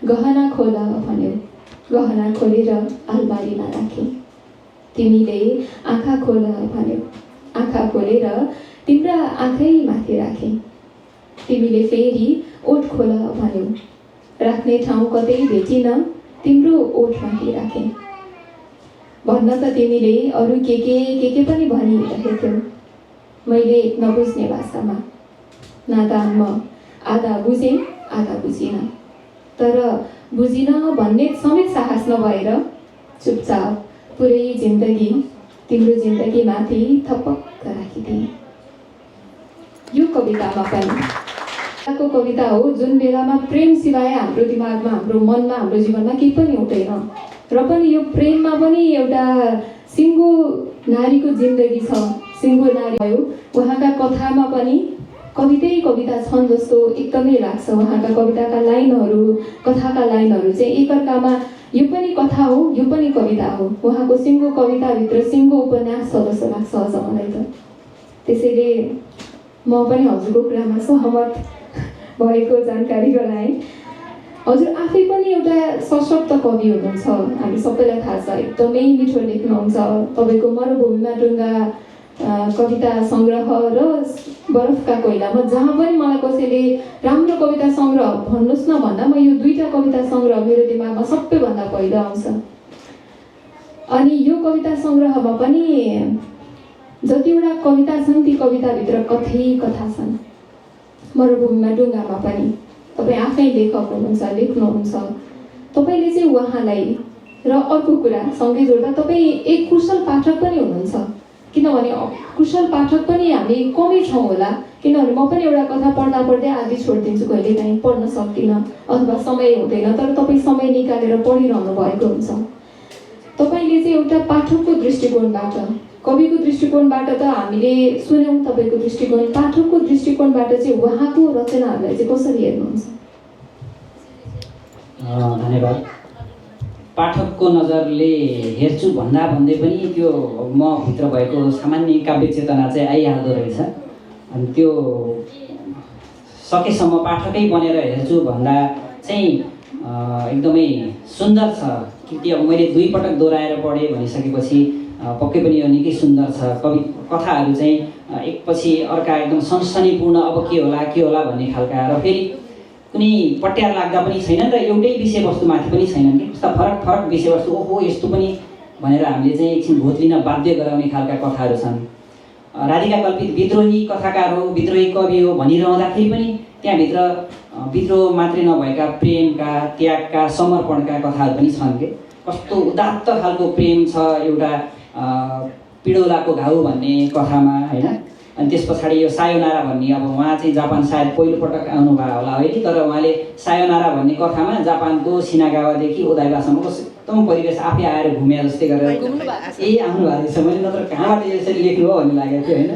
गहना खोल भन्यौ, गहना खोलेर अलमारीमा राखेँ। तिमीले आँखा खोल भन्यौ, आँखा खोलेर तिम्रा आँखै माथि राखेँ। तिमीले फेरि ओठ खोल भन्यौ, राख्ने ठाउँ कतै भेटिन, तिम्रो ओठमाथि राखेँ। भन्न त तिमीले अरू के पनि भनिरहेथ्यौ, मैले नबुझ्ने भाषामा। नादान म आधा बुझेँ आधा बुझिनँ, तर बुझिन भन्ने समेत साहस नभएर चुपचाप पुरै जिन्दगी तिम्रो जिन्दगीमाथि थपक्क राखिदिएँ। यो कवितामा पनि कविता हो जुन बेलामा प्रेम सिवाय हाम्रो दिमागमा, हाम्रो मनमा, हाम्रो जीवनमा केही पनि हुँदैन। र पनि यो प्रेममा पनि एउटा सिङ्गो नारीको जिन्दगी छ, सिङ्गो नारी भयो। उहाँका कथामा पनि कवितै कविता छन् जस्तो एकदमै लाग्छ। उहाँका कविताका लाइनहरू, कथाका लाइनहरू चाहिँ एकअर्कामा यो पनि कथा हो, यो पनि कविता हो। उहाँको सिङ्गो कविताभित्र सिङ्गो उपन्यास छ जस्तो लाग्छ अझ मलाई त। त्यसैले म पनि हजुरको कुरामा सहमत भएको जानकारी गराएँ। हजुर आफै पनि एउटा सशक्त कवि हुनुहुन्छ, हामी सबैलाई थाहा छ। एकदमै मिठो लेख्नुहुन्छ। तपाईँको मरुभूमिमा डुङ्गा कविता सङ्ग्रह र बरफका कोइलामा, जहाँ पनि मलाई कसैले राम्रो कविता सङ्ग्रह भन्नुहोस् न भन्दा म यो 2टा कविता सङ्ग्रह मेरो दिमागमा सबैभन्दा पहिलो आउँछ। अनि यो कविता सङ्ग्रहमा पनि जतिवटा कविता छन् ती कविताभित्र कथै कथा छन्। मरुभूमिमा डुङ्गामा पनि तपाईँ आफै लेखक हुनुहुन्छ, लेख्नुहुन्छ। तपाईँले चाहिँ उहाँलाई र अर्को कुरा सँगै जोड्दा तपाईँ एक कुशल पाठक पनि हुनुहुन्छ, किनभने कुशल पाठक पनि हामी कमै छौँ होला। किनभने म पनि एउटा कथा पढ्दा पढ्दै आदि छोडिदिन्छु, कहिलेकाहीँ पढ्न सक्दिनँ अथवा समय हुँदैन, तर तपाईँ समय निकालेर पढिरहनु भएको हुन्छ। तपाईँले चाहिँ एउटा पाठकको दृष्टिकोणबाट, कविको दृष्टिकोणबाट त हामीले सुन्यौँ तपाईँको दृष्टिकोण, पाठकको दृष्टिकोणबाट चाहिँ उहाँको रचनाहरूलाई चाहिँ कसरी हेर्नुहुन्छ?
धन्यवाद। पाठकको नजरले हेर्छु भन्दा भन्दै पनि त्यो म भित्र भएको सामान्य काव्य चेतना चाहिँ आइहाल्दो रहेछ। अनि त्यो सकेसम्म पाठकै बनेर हेर्छु भन्दा चाहिँ एकदमै सुन्दर छ कि अब मैले 2 पटक दोहोऱ्याएर पढेँ भनिसकेपछि पक्कै पनि यो निकै सुन्दर छ। कथाहरू चाहिँ एकपछि अर्का एकदम सनसनीपूर्ण, अब के होला भन्ने खालका। र फेरि कुनै पट्यार लाग्दा पनि छैनन् र एउटै विषयवस्तुमाथि पनि छैनन् कि कस्ता फरक फरक विषयवस्तु ओहो यस्तो पनि भनेर हामीले चाहिँ एकछिन भोट लिन बाध्य गराउने खालका कथाहरू छन्। राधिका कल्पित विद्रोही कथाकार हो, विद्रोही कवि हो भनिरहँदाखेरि पनि त्यहाँभित्र विद्रोह मात्रै नभएका प्रेमका, त्यागका, समर्पणका कथाहरू पनि छन् के। कस्तो उदात्त खालको प्रेम छ एउटा पिडोलाको घाउ भन्ने कथामा होइन। अनि त्यस पछाडि यो सायोनारा भन्ने, अब उहाँ चाहिँ जापान सायद पहिलोपटक आउनुभयो होला है, तर उहाँले सायोनारा भन्ने कथामा जापानको सिनागावादेखि ओदाइबासम्मको एकदम परिवेश आफै आएर घुमे जस्तै गरेर आउनु भएको रहेछ। मैले नत्र कहाँबाट यसरी लेख्नु हो भन्ने लागेको थियो होइन।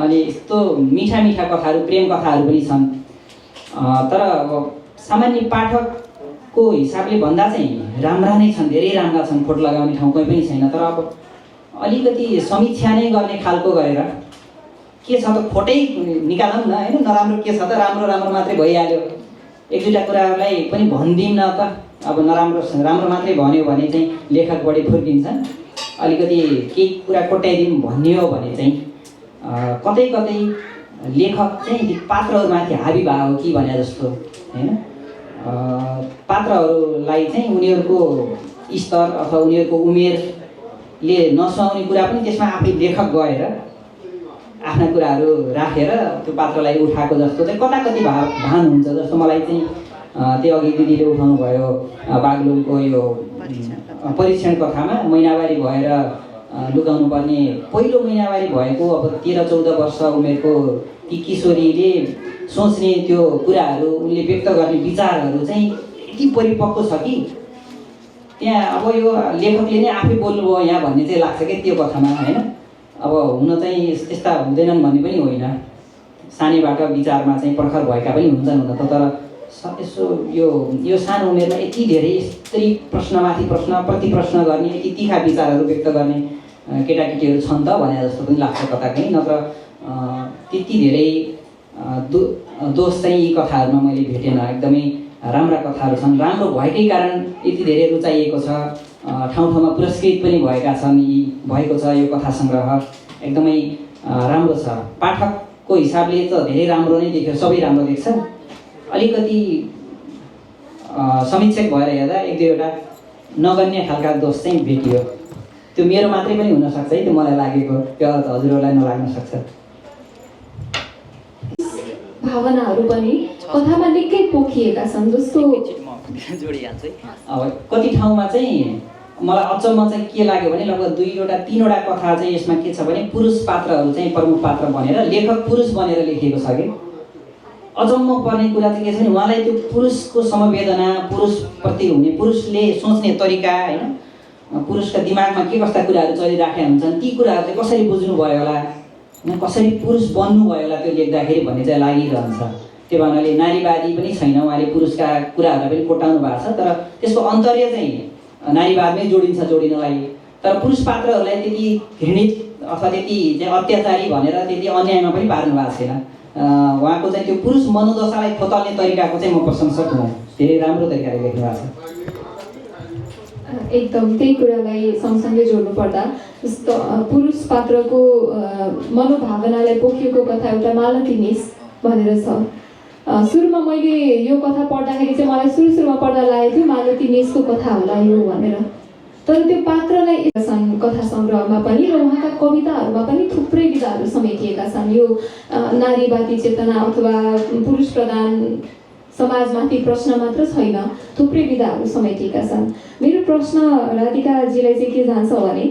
अनि यस्तो मिठा मिठा कथाहरू, प्रेम कथाहरू पनि छन्। तर अब सामान्य पाठकको हिसाबले भन्दा चाहिँ राम्रा नै छन्, धेरै राम्रा छन्, खोट लगाउने ठाउँ कोही पनि छैन। तर अब अलिकति समीक्षा नै गर्ने खालको गरेर के छ त खोटै निकालौँ न होइन, नराम्रो के छ त, राम्रो राम्रो मात्रै भइहाल्यो, एक दुईवटा कुराहरूलाई पनि भनिदिउँ न त। अब नराम्रो राम्रो मात्रै भन्यो भने चाहिँ लेखक बढी फुर्किन्छन्, अलिकति केही कुरा कोट्याइदिउँ भन्ने हो भने चाहिँ कतै कतै लेखक चाहिँ ती पात्रहरूमाथि हाबी भएको हो कि भने जस्तो होइन। पात्रहरूलाई चाहिँ उनीहरूको स्तर अथवा उनीहरूको उमेरले नसुहाउने कुरा पनि त्यसमा आफै लेखक गएर आफ्ना कुराहरू राखेर त्यो पात्रलाई उठाएको जस्तो चाहिँ कता कति भान हुन्छ जस्तो मलाई चाहिँ त्यो अघि दिदीले उठाउनु भयो बागलुङको यो परीक्षण कथामा महिनावारी भएर लुकाउनु पर्ने, पहिलो महिनावारी भएको अब 13-14 वर्ष उमेरको ती किशोरीले सोच्ने त्यो कुराहरू, उनले व्यक्त गर्ने विचारहरू चाहिँ यति परिपक्व छ कि त्यहाँ अब यो लेखकले नै आफै बोल्नुभयो यहाँ भन्ने चाहिँ लाग्छ कि त्यो कथामा होइन। अब हुन चाहिँ त्यस्ता हुँदैनन् भन्ने पनि होइन, सानैबाट विचारमा चाहिँ प्रखर भएका पनि हुन्छन् हुन त। तर यसो यो सानो उमेरमा यति धेरै यस्तै प्रश्नमाथि प्रश्न प्रति प्रश्न गर्ने, यति तिखा विचारहरू व्यक्त गर्ने केटाकेटीहरू छन् त भने जस्तो पनि लाग्छ कता कहीँ। नत्र त्यति धेरै दोष चाहिँ यी कथाहरूमा मैले भेटेन। एकदमै राम्रा कथाहरू छन्, राम्रो भएकै कारण यति धेरै रुचाइएको छ, ठाउँ ठाउँमा पुरस्कृत पनि भएका छन्, यी भएको छ यो कथा सङ्ग्रह एकदमै राम्रो छ। पाठकको हिसाबले त धेरै राम्रो नै देख्यो, सबै राम्रो देख्छ। अलिकति समीक्षक भएर हेर्दा एक दुईवटा नगन्य खालका दोष चाहिँ भेटियो। त्यो मेरो मात्रै पनि हुनसक्छ है, त्यो मलाई लागेको, त्यो त हजुरहरूलाई नलाग्न सक्छ।
भावनाहरू पनि कथामा निकै पोखिएका छन् जस्तो
जोडिहाल्छु है। अब कति ठाउँमा चाहिँ मलाई अचम्म चाहिँ के लाग्यो भने लगभग 2-3वटा कथा चाहिँ यसमा के छ भने पुरुष पात्रहरू चाहिँ प्रमुख पात्र बनेर लेखक पुरुष बनेर लेखिएको छ कि अचम्म पर्ने कुरा चाहिँ के छ भने उहाँलाई त्यो पुरुषको समवेदना, पुरुषप्रति हुने, पुरुषले सोच्ने तरिका होइन, पुरुषका दिमागमा के कस्ता कुराहरू चलिराखेका हुन्छन् ती कुराहरू चाहिँ कसरी बुझ्नुभयो होला, कसरी पुरुष बन्नुभयो होला त्यो लेख्दाखेरि भन्ने चाहिँ लागिरहन्छ। त्यो भन्नाले नारीवादी पनि छैन, उहाँले पुरुषका कुराहरूलाई पनि कोट्याउनु भएको छ, तर त्यसको अन्तर्य चाहिँ नारीवादमै जोडिन्छ जोडिनलाई। तर पुरुष पात्रहरूलाई त्यति घृणित अथवा त्यति चाहिँ अत्याचारी भनेर त्यति अन्यायमा पनि पार्नु भएको छैन। उहाँको चाहिँ त्यो पुरुष मनोदशालाई खोतल्ने तरिकाको चाहिँ म प्रशंसक हुँ, धेरै राम्रो तरिकाले लेख्नु भएको छ।
एकदम त्यही कुरालाई सँगसँगै जोड्नु पर्दा जस्तो पुरुष पात्रको मनोभावनालाई पोखिएको कथा एउटा मालती नेस भनेर छ। सुरुमा मैले यो कथा पढ्दाखेरि चाहिँ मलाई सुरुमा पढ्दा लागेको थियो मालती नेसको कथा होला यो भनेर, तर त्यो पात्रलाई कथा सङ्ग्रहमा पनि र उहाँका कविताहरूमा पनि थुप्रै विधाहरू समेटिएका छन्। यो नारीवादी चेतना अथवा पुरुष प्रधान समाजमाथि प्रश्न मात्र छैन, थुप्रै विधाहरू समेटिएका छन्। मेरो प्रश्न राधिकाजीलाई चाहिँ के जान्छ भने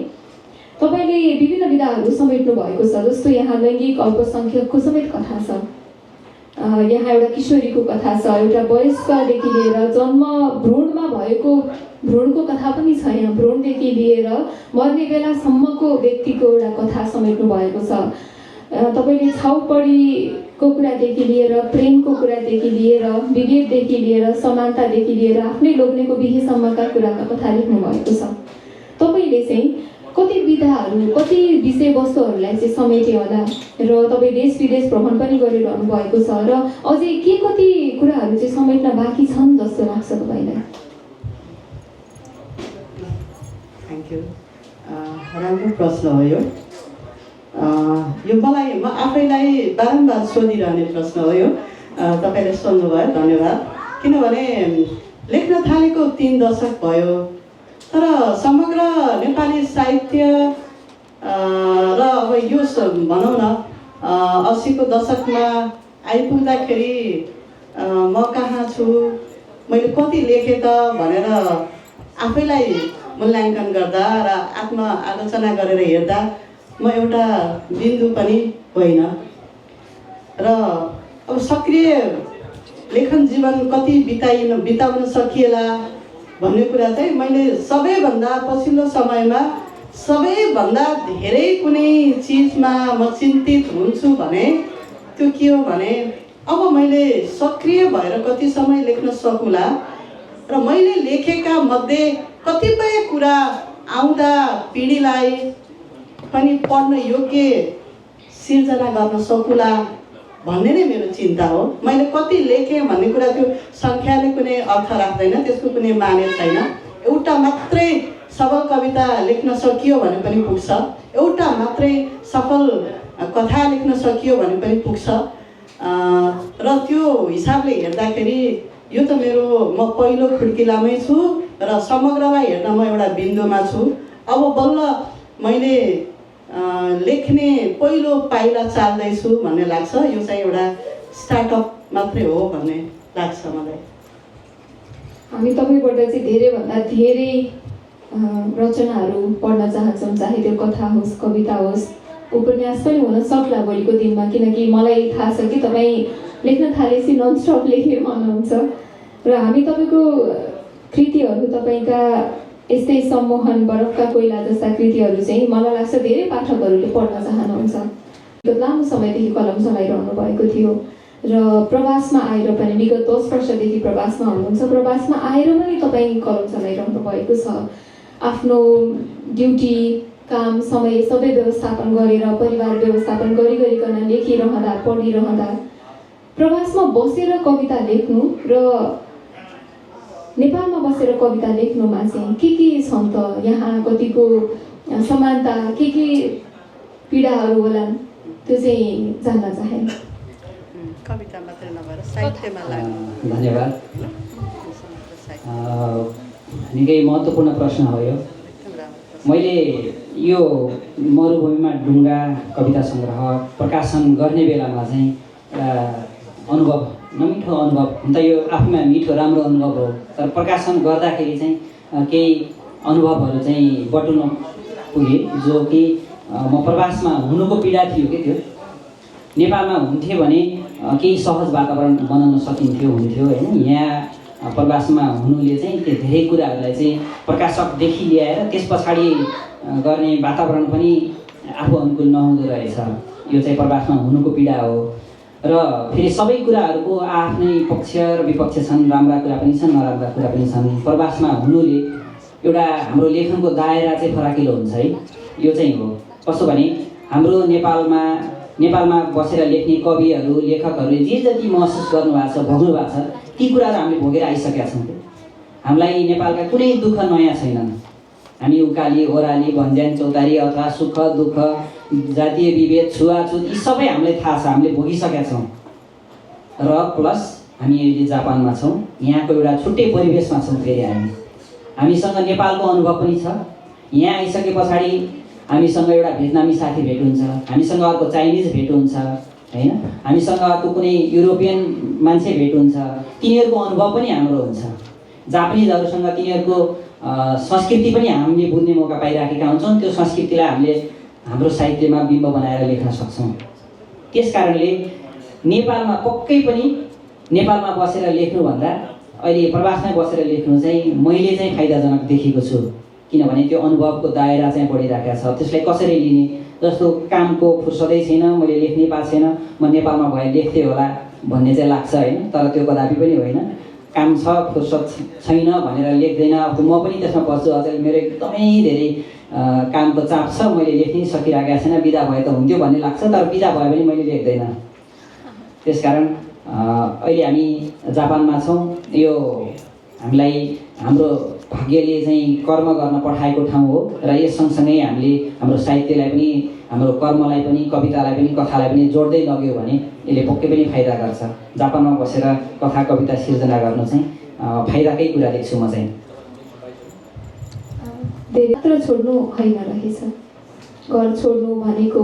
तपाईँले विभिन्न विधाहरू समेट्नु भएको छ, जस्तो यहाँ लैङ्गिक अल्पसङ्ख्यकको समेत कथा छ, यहाँ एउटा किशोरीको कथा छ, एउटा वयस्कदेखि लिएर जन्म भ्रूणमा भएको भ्रूणको कथा पनि छ, यहाँ भ्रूणदेखि लिएर मर्ने बेलासम्मको व्यक्तिको एउटा कथा समेट्नु भएको छ। तपाईँले छाउपडीको कुरादेखि लिएर प्रेमको कुरादेखि लिएर विभेददेखि लिएर समानतादेखि लिएर आफ्नै लोग्नेको बिहेसम्मका कुराका कथा लेख्नु भएको छ। तपाईँले चाहिँ कति विधाहरू कति विषयवस्तुहरूलाई चाहिँ समेटे होला र तपाईँ देश विदेश भ्रमण पनि गरिरहनु भएको छ र अझै के कति कुराहरू चाहिँ समेट्न बाँकी छन् जस्तो लाग्छ तपाईँलाई?
थ्याङ्क यू, राम्रो प्रश्न हो यो। म आफैलाई बारम्बार सोधिरहने प्रश्न हो यो। तपाईँले सोध्नुभयो, धन्यवाद। किनभने लेख्न थालेको 3 दशक भयो, तर समग्र नेपाली साहित्य र अब यो भनौँ न 80को दशकमा आइपुग्दाखेरि म कहाँ छु, मैले कति लेखेँ त भनेर आफैलाई मूल्याङ्कन गर्दा र आत्मआलोचना गरेर हेर्दा म एउटा बिन्दु पनि होइन। र अब सक्रिय लेखन जीवन कति बिताउन सकिएला भन्ने कुरा चाहिँ मैले सबैभन्दा पछिल्लो समयमा सबैभन्दा धेरै कुनै चिजमा म चिन्तित हुन्छु भने त्यो के हो भने अब मैले सक्रिय भएर कति समय लेख्न सकुला र मैले लेखेका मध्ये कतिपय कुरा आउँदा पिँढीलाई पनि पढ्न योग्य सिर्जना गर्न सकुला भन्ने नै मेरो चिन्ता हो। मैले कति लेखेँ भन्ने कुरा त्यो सङ्ख्याले कुनै अर्थ राख्दैन, त्यसको कुनै माने छैन। एउटा मात्रै सफल कविता लेख्न सकियो भने पनि पुग्छ, एउटा मात्रै सफल कथा लेख्न सकियो भने पनि पुग्छ। र त्यो हिसाबले हेर्दाखेरि यो त म पहिलो खुड्किलामै छु र समग्रलाई हेर्दा म एउटा बिन्दुमा छु। अब बल्ल मैले लेख्ने पहिलो पाइला चाल्दैछु भन्ने लाग्छ। यो चाहिँ एउटा स्टार्टअप मात्रै हो भन्ने लाग्छ मलाई।
हामी तपाईँबाट चाहिँ धेरैभन्दा धेरै रचनाहरू पढ्न चाहन्छौँ, चाहे त्यो कथा होस्, कविता होस्, उपन्यास पनि हुन सक्ला भोलिको दिनमा। किनकि मलाई थाहा छ कि तपाईँ लेख्न थालेपछि ननस्टप लेखिरहनुहुन्छ र हामी तपाईँको कृतिहरू, तपाईँका यस्तै सम्मोहन, बरफका कोइला जस्ता कृतिहरू चाहिँ मलाई लाग्छ धेरै पाठकहरूले पढ्न चाहनुहुन्छ। लामो समयदेखि कलम चलाइरहनु भएको थियो र प्रवासमा आएर पनि विगत 10 वर्षदेखि प्रवासमा हुनुहुन्छ। प्रवासमा आएर पनि तपाईँ कलम चलाइरहनु भएको छ। आफ्नो ड्युटी, काम, समय सबै व्यवस्थापन गरेर, परिवार व्यवस्थापन गरिकन लेखिरहँदा, पढिरहँदा प्रवासमा बसेर कविता लेख्नु र नेपालमा बसेर कविता लेख्नुमा चाहिँ के छन् त? यहाँ कतिको समानता, के पीडाहरू होलान्, त्यो चाहिँ जान्न चाहे।
कविता मात्रै नभएर साहित्यमा
धन्यवाद। निकै महत्त्वपूर्ण प्रश्न हो यो। मैले यो मरुभूमिमा ढुङ्गा कविता सङ्ग्रह प्रकाशन गर्ने बेलामा चाहिँ अनुभव, नमिठो अनुभव, हुन त यो आफैमा मिठो राम्रो अनुभव हो, तर प्रकाशन गर्दाखेरि चाहिँ केही अनुभवहरू चाहिँ बटुल्न पुगे, जो कि म प्रवासमा हुनुको पीडा थियो कि त्यो। नेपालमा हुन्थ्यो भने केही सहज वातावरण बनाउन सकिन्थ्यो, हुन्थ्यो होइन। यहाँ प्रवासमा हुनुले चाहिँ त्यो धेरै कुराहरूलाई चाहिँ प्रकाशकदेखि ल्याएर त्यस पछाडि गर्ने वातावरण पनि आफू अनुकूल नहुँदो रहेछ। यो चाहिँ प्रवासमा हुनुको पीडा हो। र फेरि सबै कुराहरूको आफ्नै पक्ष र विपक्ष छन्, राम्रा कुरा पनि छन्, नराम्रा कुरा पनि छन्। प्रवासमा हुनुले एउटा हाम्रो लेखनको दायरा चाहिँ फराकिलो हुन्छ है। यो चाहिँ हो। कस्तो भने हाम्रो नेपालमा बसेर लेख्ने कविहरू, लेखकहरूले जे जति महसुस गर्नुभएको छ, भोग्नु भएको छ, ती कुराहरू हामीले भोगेर आइसकेका छौँ। हामीलाई नेपालका कुनै दुःख नयाँ छैनन्। हामी उकाली, ओह्राली, भन्ज्याङ, चौतारी अथवा सुख दुःख, जातीय विभेद, छुवाछुत, यी सबै हामीलाई थाहा छ, हामीले भोगिसकेका छौँ। र प्लस हामी अहिले जापानमा छौँ, यहाँको एउटा छुट्टै परिवेशमा छौँ। फेरि हामीसँग नेपालको अनुभव पनि छ। यहाँ आइसके पछाडि हामीसँग एउटा भियतनामी साथी भेट हुन्छ, हामीसँग अर्को चाइनिज भेट हुन्छ होइन, हामीसँग अर्को कुनै युरोपियन मान्छे भेट हुन्छ। तिनीहरूको अनुभव पनि हाम्रो हुन्छ। जापानिजहरूसँग तिनीहरूको संस्कृति पनि हामीले बुझ्ने मौका पाइराखेका हुन्छौँ। त्यो संस्कृतिलाई हामीले हाम्रो साहित्यमा बिम्ब बनाएर लेख्न सक्छौँ। त्यस कारणले नेपालमा पक्कै पनि नेपालमा बसेर लेख्नुभन्दा अहिले प्रवासमै बसेर लेख्नु चाहिँ मैले चाहिँ फाइदाजनक देखेको छु। किनभने त्यो अनुभवको दायरा चाहिँ बढिरहेको छ। त्यसलाई कसरी लिने, जस्तो कामको फुर्सदै छैन, मैले लेख्नै पाएको छैन, म नेपालमा भए लेख्थेँ होला भन्ने चाहिँ लाग्छ होइन। तर त्यो कदापि पनि होइन। काम छ, फुर्सद छैन भनेर लेख्दैन। अब म पनि त्यसमा पर्छु। अझै मेरो एकदमै धेरै कामको चाप छ, मैले लेख्नै सकिरहेको छैन, बिदा भए त हुन्थ्यो भन्ने लाग्छ। तर बिदा भए पनि मैले लेख्दैन। त्यसकारण अहिले हामी जापानमा छौँ। यो हामीलाई हाम्रो भाग्यले चाहिँ कर्म गर्न पठाएको ठाउँ हो र यस सँगसँगै हामीले हाम्रो साहित्यलाई पनि हाम्रो कर्मलाई पनि कवितालाई पनि कथालाई पनि जोड्दै लग्यो भने यसले पक्कै पनि फाइदा गर्छ। जापानमा बसेर कथा कविता सिर्जना गर्नु चाहिँ फाइदाकै कुरा देख्छु म चाहिँ।
मात्र छोड्नु होइन रहेछ। घर छोड्नु भनेको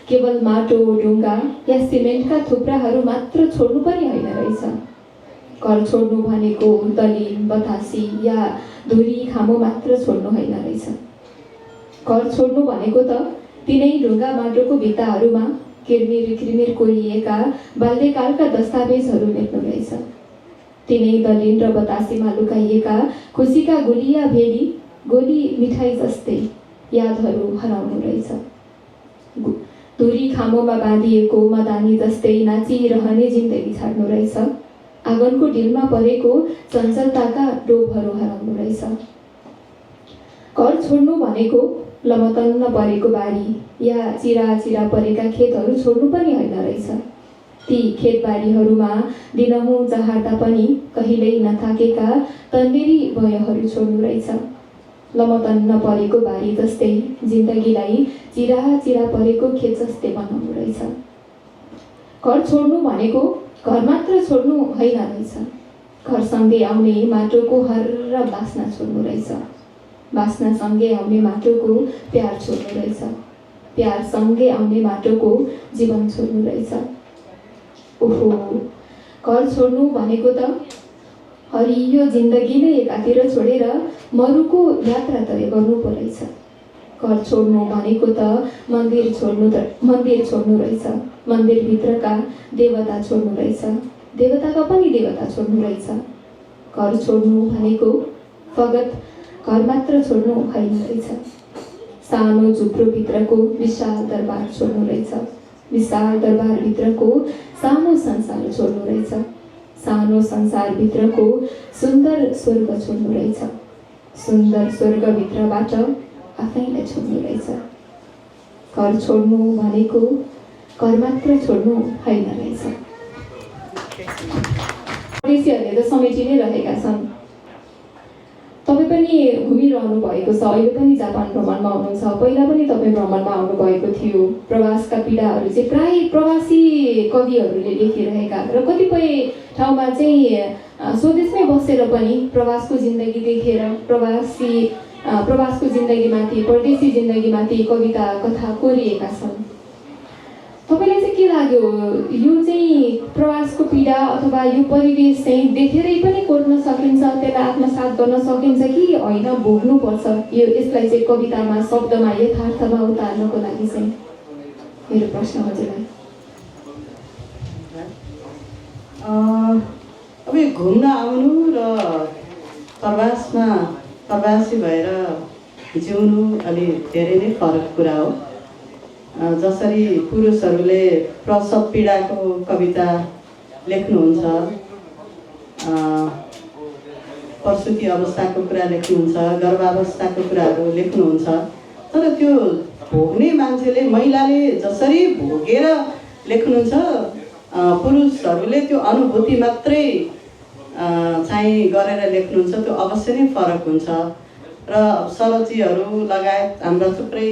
केवल माटो ढुङ्गा या सिमेन्टका थुप्राहरू मात्र छोड्नु पनि होइन रहेछ। घर छोड्नु भनेको दलिन बतासी या धुरी खामो मात्र छोड्नु होइन रहेछ। घर छोड्नु भनेको त तिनै ढुङ्गा माटोको भित्ताहरूमा किरमिर किरमिर कोरिएका बाल्यकालका दस्तावेजहरू मेट्नु रहेछ। तिनै दलिन र बतासीमा लुकाइएका खुसीका गुलिया भेडी गोली मिठाई जस्तै यादहरू हराउनु रहेछ। धुरी खामोमा बाँधिएको मदानी जस्तै नाचिरहने जिन्दगी छाड्नु रहेछ। आँगनको डिलमा परेको चञ्चलताका डोबहरू हराउनु रहेछ। घर छोड्नु भनेको लमतन्न परेको बारी या चिरा चिरा परेका खेतहरू छोड्नु पनि होइन रहेछ। ती खेतबारीहरूमा दिनहुँ चहार्दा पनि कहिल्यै नथाकेका तन्नेरी भयहरू छोड्नु रहेछ। लमतन्न परेको बारी जस्तै जिन्दगीलाई चिरा चिरा परेको खेत जस्तै बनाउनु रहेछ। घर छोड्नु भनेको घर मात्र छोड्नु होइन रहेछ। घरसँगै आउने माटोको हर बास्ना छोड्नु रहेछ। बास्नासँगै आउने माटोको प्यार छोड्नु रहेछ। प्यारसँगै आउने माटोको जीवन छोड्नु रहेछ। ओहो, घर छोड्नु भनेको त हरियो जिन्दगी नै एकातिर छोडेर मरुको यात्रा तय गर्नु पो रहेछ। घर छोड्नु भनेको त मन्दिर छोड्नु रहेछ। मन्दिरभित्रका देवता छोड्नु रहेछ। देवताका पनि देवता छोड्नु रहेछ। घर छोड्नु भनेको फगत घर मात्र छोड्नु होइन रहेछ। सानो झुप्रोभित्रको विशाल दरबार छोड्नु रहेछ। विशाल दरबारभित्रको सानो संसार छोड्नु रहेछ। सानो संसारभित्रको सुन्दर स्वर्ग छोड्नु रहेछ। सुन्दर स्वर्गभित्रबाट आफैलाई छोड्नु रहेछ। घर छोड्नु भनेको घर मात्र छोड्नु होइन रहेछ। विदेशीहरूले त समेटि नै रहेका छन्। तपाईँ पनि घुमिरहनु भएको छ। अहिले पनि जापान भ्रमणमा हुनुहुन्छ। पहिला पनि तपाईँ भ्रमणमा आउनुभएको थियो। प्रवासका पीडाहरू चाहिँ प्रायः प्रवासी कविहरूले लेखिरहेका र कतिपय ठाउँमा चाहिँ स्वदेशमै बसेर पनि प्रवासको जिन्दगी देखेर प्रवासको जिन्दगीमाथि परदेशी जिन्दगीमाथि कविता कथा कोरिएका छन्। तपाईँलाई चाहिँ के लाग्यो, यो चाहिँ प्रवासको पीडा अथवा यो परिवेश चाहिँ देखेरै पनि कोर्न सकिन्छ, त्यसलाई आत्मसात गर्न सकिन्छ कि होइन भोग्नुपर्छ? यसलाई चाहिँ कवितामा शब्दमा यथार्थमा उतार्नको लागि चाहिँ मेरो प्रश्न हजुरलाई।
अब यो घुम्न आउनु र प्रवासी भएर जिउनु अलि धेरै नै फरक कुरा हो। जसरी पुरुषहरूले प्रसव पीडाको कविता लेख्नुहुन्छ, प्रसुति अवस्थाको कुरा लेख्नुहुन्छ, गर्भावस्थाको कुराहरू लेख्नुहुन्छ, तर त्यो भोग्ने मान्छेले महिलाले जसरी भोगेर लेख्नुहुन्छ, पुरुषहरूले त्यो अनुभूति मात्रै चाहिँ गरेर लेख्नुहुन्छ, त्यो अवश्य नै फरक हुन्छ। र शरदजीहरू लगायत हाम्रा थुप्रै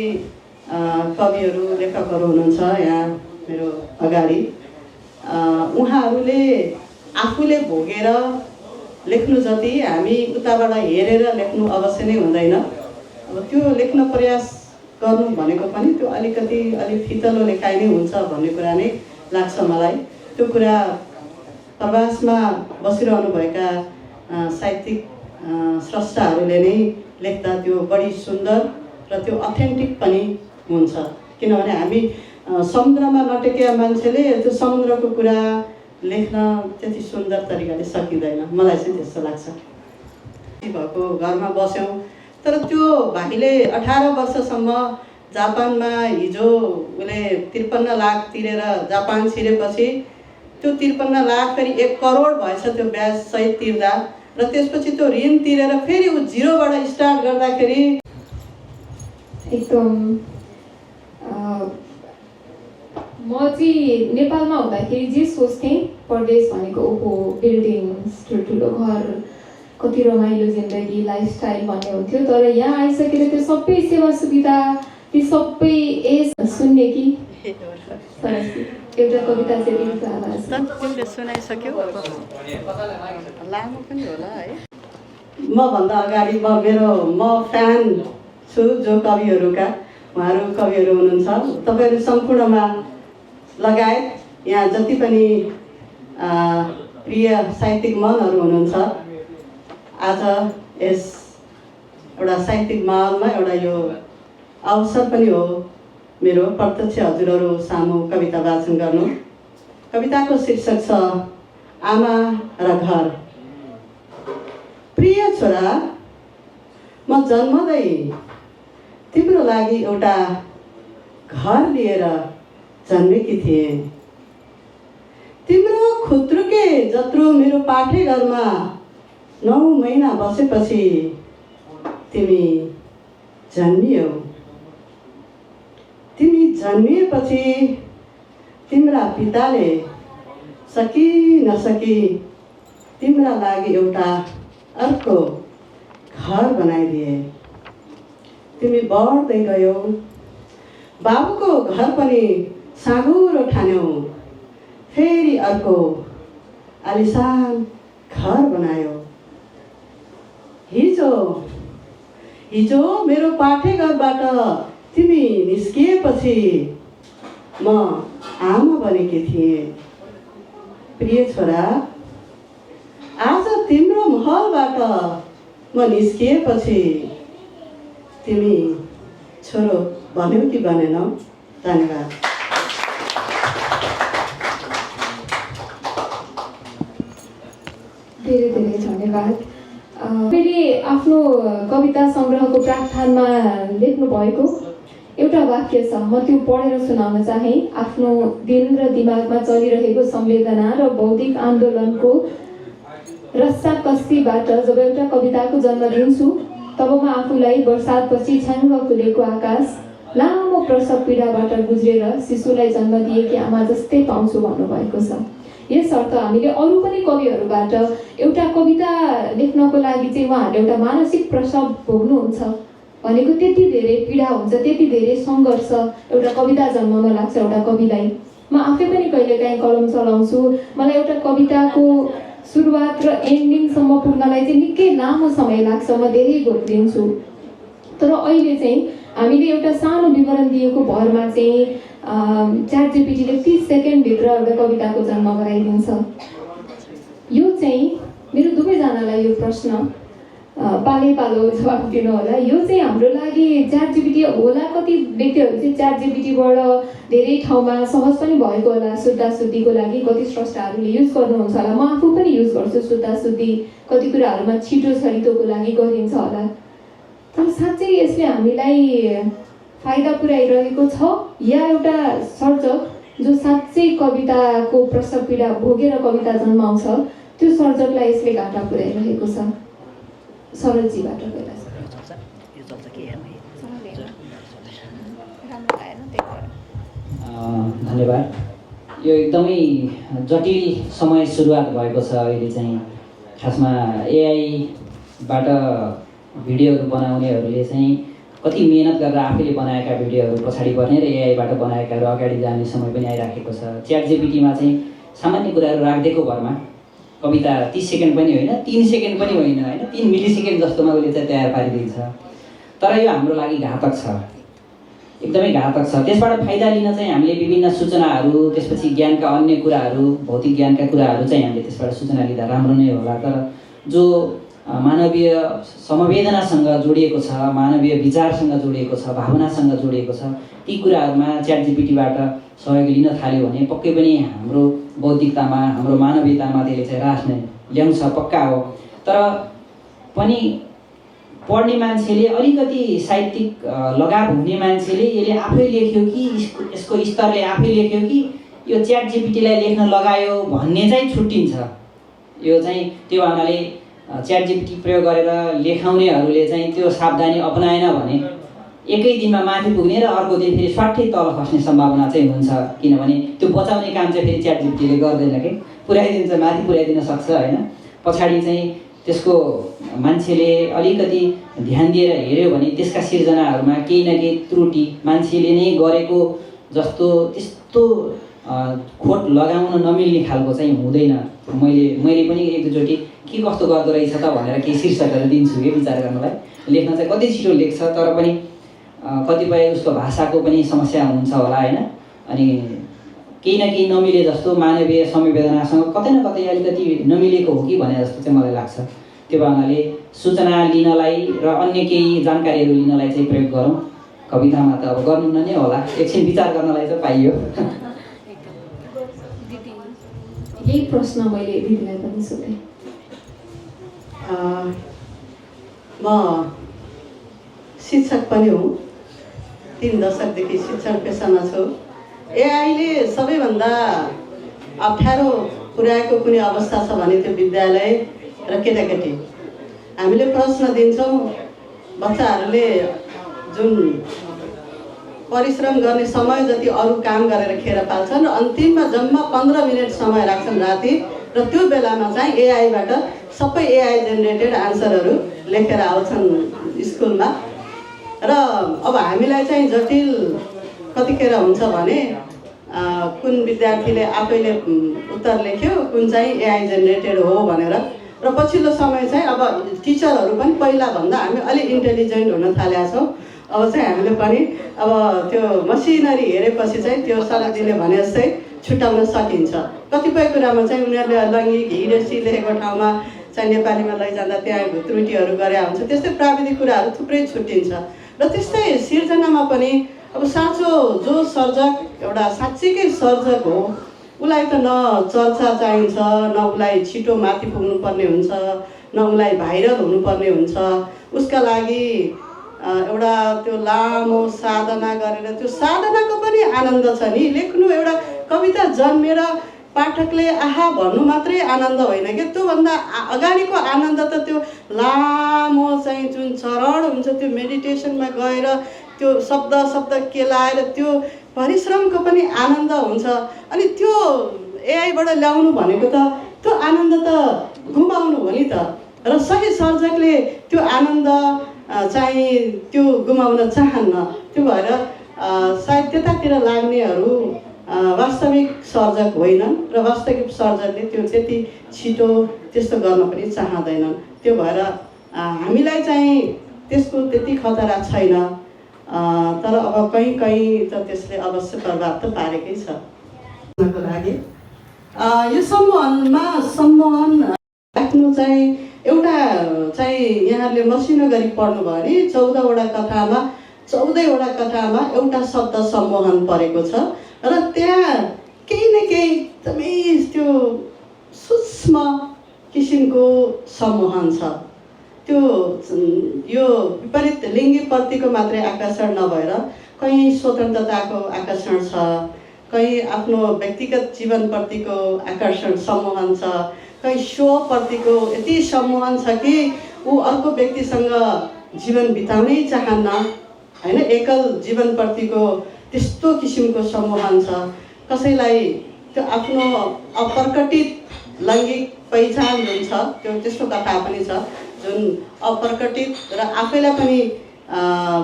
कविहरू लेखकहरू हुनुहुन्छ यहाँ मेरो अगाडि। उहाँहरूले आफूले भोगेर लेख्नु जति हामी उताबाट हेरेर लेख्नु अवश्य नै हुँदैन। अब त्यो लेख्न प्रयास गर्नु भनेको पनि त्यो अलि फितलो लेखाइ नै हुन्छ भन्ने कुरा नै लाग्छ मलाई। त्यो कुरा प्रवासमा बसिरहनुभएका साहित्यिक स्रष्टाहरूले नै लेख्दा त्यो बढी सुन्दर र त्यो अथेन्टिक पनि हुन्छ। किनभने हामी समुद्रमा नटेकेका मान्छेले त्यो समुद्रको कुरा लेख्न त्यति सुन्दर तरिकाले सकिँदैन, मलाई चाहिँ त्यस्तो लाग्छ। भएको घरमा बस्यौँ, तर त्यो भाइले 18 वर्षसम्म जापानमा हिजो उसले 53 लाख तिरेर जापान छिरेपछि त्यो 53 लाख फेरि 1 करोड भएछ त्यो ब्याज सहित तिर्दा, र त्यसपछि त्यो ऋण तिरेर फेरि ऊ जिरोबाट स्टार्ट गर्दाखेरि
एकदम म चाहिँ नेपालमा हुँदाखेरि जे सोच्थेँ, परदेश भनेको ओहो बिल्डिङ्स, ठुल्ठुलो घर, कति रमाइलो जिन्दगी लाइफस्टाइल भन्ने हुन्थ्यो, तर यहाँ आइसकेर त्यो सबै सेवा सुविधा ती सबै सुन्ने कि एउटा कविता चाहिँ दिनको आवाज
तिमीले सुनाइसक्यौ, लामो पनि होला है। मभन्दा अगाडि म फ्यान छु जो कविहरूका, उहाँहरू कविहरू हुनुहुन्छ। तपाईँहरू सम्पूर्णमा लगायत यहाँ जति पनि प्रिय साहित्यिक मनहरू हुनुहुन्छ, आज यस एउटा साहित्यिक माहौलमा एउटा यो अवसर पनि हो मेरो प्रत्यक्ष हजुरहरू सामु कविता वाचन गर्नु। कविताको शीर्षक छ आमा र घर। प्रिय छोरा, म जन्मदै तिम्रो लागि एउटा घर लिएर जन्मेकी थिएँ। तिम्रो खुत्रुके जत्रो मेरो पाठेघरमा 9 महिना बसेपछि तिमी जन्मियौ। तिमी जन्मिएपछि तिम्रा पिताले सकी नसकी तिम्रा लागि एउटा अर्को घर बनाइदिए। तिमी बढ्दै गयौ, बाबुको घर पनि साँघुरो ठान्यौ, फेरि अर्को आलिसान घर बनायो। हिजो मेरो पाठेघरबाट तिमी निस्किएपछि म आमा बनेकी थिएँ। प्रिय छोरा, आज तिम्रो महलबाट म निस्किएपछि तिमी छोरो बन्यौ कि बनेनौ? धन्यवाद।
धेरै धेरै धन्यवाद। मैले आफ्नो कविता सङ्ग्रहको प्रावधानमा लेख्नु भएको एउटा वाक्य छ, म त्यो पढेर सुनाउन चाहे। आफ्नो दिल र दिमागमा चलिरहेको संवेदना र बौद्धिक आन्दोलनको रस्साकस्सीबाट जब एउटा कविताको जन्म लिन्छु, तब म आफूलाई बर्सातपछि छ्याङ्ग खुलेको आकाश, लामो प्रसव पीडाबाट गुज्रेर शिशुलाई जन्म दिएकी आमा जस्तै पाउँछु भन्नुभएको छ। यसर्थ हामीले अरू पनि कविहरूबाट एउटा कविता लेख्नको लागि चाहिँ उहाँहरूले एउटा मानसिक प्रसव भोग्नुहुन्छ भनेको त्यति धेरै पीडा हुन्छ, त्यति धेरै सङ्घर्ष एउटा कविता जन्माउन लाग्छ एउटा कविलाई। म आफै पनि कहिलेकाहीँ कलम चलाउँछु, मलाई एउटा कविताको सुरुवात र एन्डिङसम्म पुग्नलाई चाहिँ निकै लामो समय लाग्छ, म धेरै घोक्रिन्छु। तर अहिले चाहिँ हामीले एउटा सानो विवरण दिएको भरमा चाहिँ ChatGPT-ले 30 सेकेन्डभित्र एउटा कविताको जन्म गराइदिन्छ। यो चाहिँ मेरो दुवैजनालाई यो प्रश्न पालै पालो जवाब दिनु होला। यो चाहिँ हाम्रो लागि ChatGPT होला, कति व्यक्तिहरू चाहिँ ChatGPT-बाट धेरै ठाउँमा सहज पनि भएको होला शुद्धा शुद्धिको लागि, कति स्रष्टाहरूले युज गर्नुहुन्छ होला, म आफू पनि युज गर्छु शुद्धा शुद्धि, कति कुराहरूमा छिटो छरितोको लागि गरिन्छ होला। तर साँच्चै यसले हामीलाई फाइदा पुर्याइरहेको छ या एउटा सर्जक जो साँच्चै कविताको प्रसव पीडा भोगेर कविता जन्माउँछ त्यो सर्जकलाई यसले घाटा पुर्याइरहेको छ? सरलजीबाट
धन्यवाद। यो एकदमै जटिल समय सुरुवात भएको छ अहिले चाहिँ। खासमा एआईबाट भिडियोहरू बनाउनेहरूले चाहिँ कति मेहनत गरेर आफैले बनाएका भिडियोहरू पछाडि पर्ने र एआईबाट बनाएकाहरू अगाडि जाने समय पनि आइराखेको छ। ChatGPT-मा चाहिँ सामान्य कुराहरू राखिदिएको भरमा कविता 30 सेकेन्ड पनि होइन, 3 सेकेन्ड पनि होइन, 3 मिलिसेकेन्ड जस्तोमा उसले चाहिँ तयार पारिदिन्छ। तर यो हाम्रो लागि घातक छ, एकदमै घातक छ। त्यसबाट फाइदा लिन चाहिँ हामीले विभिन्न सूचनाहरू, त्यसपछि ज्ञानका अन्य कुराहरू, भौतिक ज्ञानका कुराहरू चाहिँ हामीले त्यसबाट सूचना लिँदा राम्रो नै होला। तर जो मानवीय समवेदनासँग जोडिएको छ, मानवीय विचारसँग जोडिएको छ, भावनासँग जोडिएको छ, ती कुराहरूमा ChatGPT-बाट सहयोग लिन थाल्यो भने पक्कै पनि हाम्रो बौद्धिकतामा, हाम्रो मानवीयतामा त्यसले चाहिँ रास नै ल्याउँछ, पक्का हो। तर पनि पढ्ने मान्छेले, अलिकति साहित्यिक लगाव हुने मान्छेले यसले आफै लेख्यो कि यसको स्तरले आफै लेख्यो कि यो ChatGPT-लाई लेख्न लगायो भन्ने चाहिँ छुट्टिन्छ। यो चाहिँ त्यो हुनाले ChatGPT प्रयोग गरेर लेखाउनेहरूले चाहिँ त्यो सावधानी अपनाएन भने एकै दिनमा माथि पुग्ने र अर्को दिन फेरि स्वाट्टै तल खस्ने सम्भावना चाहिँ हुन्छ। किनभने त्यो बचाउने काम चाहिँ फेरि ChatGPT-ले गर्दैन कि, पुर्याइदिन्छ, माथि पुर्याइदिन सक्छ होइन। पछाडि चाहिँ त्यसको मान्छेले अलिकति ध्यान दिएर हेऱ्यो भने त्यसका सिर्जनाहरूमा केही न केही त्रुटि मान्छेले नै गरेको जस्तो त्यस्तो खोट लगाउन नमिल्ने खालको चाहिँ हुँदैन। मैले पनि एक दुईचोटि के कस्तो गर्दो रहेछ त भनेर केही शीर्षकहरू दिन्छु कि विचार गर्नलाई। लेख्न चाहिँ कति छिटो लेख्छ, तर पनि कतिपय उसको भाषाको पनि समस्या हुन्छ होला होइन। अनि केही न केही नमिले जस्तो मानवीय संवेदनासँग कतै न कतै अलिकति नमिलेको हो कि भने जस्तो चाहिँ मलाई लाग्छ। त्यो भावनाले सूचना लिनलाई र अन्य केही जानकारीहरू लिनलाई चाहिँ प्रयोग गरौँ। कवितामा त अब गर्नु नै होला, एकछिन विचार गर्नलाई चाहिँ पाइयो।
यही प्रश्न मैले दिदीलाई पनि सोधेँ।
म शिक्षक पनि हुँ, 3 दशकदेखि शिक्षण पेसामा छु। एआईले सबैभन्दा अप्ठ्यारो पुर्याएको कुनै अवस्था छ भने त्यो विद्यालय र केटाकेटी। हामीले प्रश्न दिन्छौँ, बच्चाहरूले जुन परिश्रम गर्ने समय जति अरू काम गरेर खेर पाल्छन् र अन्तिममा जम्मा 15 मिनट समय राख्छन् राति, र त्यो बेलामा चाहिँ एआईबाट सबै एआई जेनेरेटेड आन्सरहरू लेखेर आउँछन् स्कुलमा। र अब हामीलाई चाहिँ जटिल कतिखेर हुन्छ भने कुन विद्यार्थीले आफैले उत्तर लेख्यो, कुन चाहिँ एआई जेनेरेटेड हो भनेर। र पछिल्लो समय चाहिँ अब टिचरहरू पनि पहिलाभन्दा हामी अलिक इन्टेलिजेन्ट हुन थालेका छौँ। अब चाहिँ हामीले पनि अब त्यो मसिनरी हेरेपछि चाहिँ त्यो सरजीले भने जस्तै छुट्याउन सकिन्छ। कतिपय कुरामा चाहिँ उनीहरूले लैङ्गिक हिरेसी लेखेको ठाउँमा चाहिँ नेपालीमा लैजाँदा त्यहाँ त्रुटिहरू गरे हुन्छ। त्यस्तै प्राविधिक कुराहरू थुप्रै छुट्टिन्छ। र त्यस्तै सिर्जनामा पनि अब साँचो जो सर्जक एउटा साँच्चीकै सर्जक हो उसलाई त न चर्चा चाहिन्छ, न उसलाई छिटो माथि पुग्नुपर्ने हुन्छ, न उसलाई भाइरल हुनुपर्ने हुन्छ। उसका लागि एउटा त्यो लामो साधना गरेर, त्यो साधनाको पनि आनन्द छ नि। लेख्नु एउटा कविता जन्मेर पाठकले आहा भन्नु मात्रै आनन्द होइन कि, त्योभन्दा अगाडिको आनन्द त त्यो लामो चाहिँ जुन चरण हुन्छ त्यो मेडिटेसनमा गएर त्यो शब्द केलाएर त्यो परिश्रमको पनि आनन्द हुन्छ। अनि त्यो एआईबाट ल्याउनु भनेको त त्यो आनन्द त गुमाउनु हो नि त। र सही सर्जकले त्यो आनन्द चाहिँ त्यो गुमाउन चाहन्न। त्यो भएर सायद त्यतातिर लाग्नेहरू वास्तविक सर्जक होइनन्, र वास्तविक सर्जकले त्यो त्यति छिटो त्यस्तो गर्न पनि चाहँदैनन्। त्यो भएर हामीलाई चाहिँ त्यसको त्यति खतरा छैन, तर अब कहीँ त त्यसले अवश्य प्रभाव त पारेकै छ। लागि यो सम्मोहन राख्नु चाहिँ एउटा चाहिँ यहाँहरूले मसिनो गरी पढ्नुभयो भने 14वटा कथामा एउटा शब्द सम्मोहन परेको छ। र त्यहाँ केही न केही एकदमै त्यो सूक्ष्म किसिमको सम्मोहन छ। त्यो यो विपरीत लिङ्गीप्रतिको मात्रै आकर्षण नभएर कहीँ स्वतन्त्रताको आकर्षण छ, कहीँ आफ्नो व्यक्तिगत जीवनप्रतिको आकर्षण सम्मोहन छ, कहीँ स्वप्रतिको यति सम्मोहन छ कि ऊ अर्को व्यक्तिसँग जीवन बिताउनै चाहन्न होइन। एकल जीवनप्रतिको त्यस्तो किसिमको सम्मोहन छ। कसैलाई त्यो आफ्नो अप्रकटित लैङ्गिक पहिचान जुन छ त्यो त्यस्तो कथा पनि छ, जुन अप्रकटित र आफैलाई पनि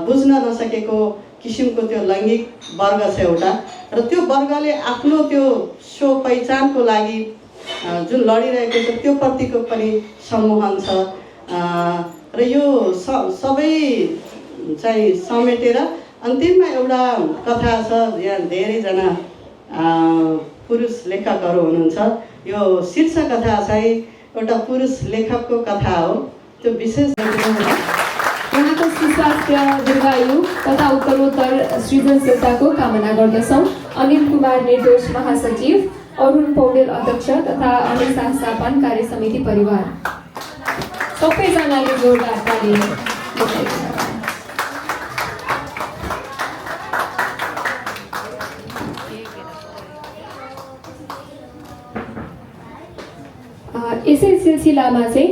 बुझ्न नसकेको किसिमको त्यो लैङ्गिक वर्ग छ एउटा। र त्यो वर्गले आफ्नो त्यो स्व पहिचानको लागि जुन लडिरहेको छ त्यो प्रतिको पनि सम्मोहन छ। र यो सबै चाहिँ समेटेर अन्तिममा एउटा कथा छ। यहाँ धेरैजना पुरुष लेखकहरू हुनुहुन्छ। यो शीर्ष कथा चाहिँ एउटा पुरुष लेखकको कथा हो। त्यो विशेष
उहाँको सुस्वास्थ्य दीर्घायु तथा उत्तरोत्तर सृजनशीलताको कामना गर्दछौँ। अनिल कुमार निर्दोष महासचिव, अरुण पौडेल अध्यक्ष तथा अनुसा स्थापन कार्य समिति परिवार सबैजनाले जोरदार ताली। यसै सिलसिलामा चाहिँ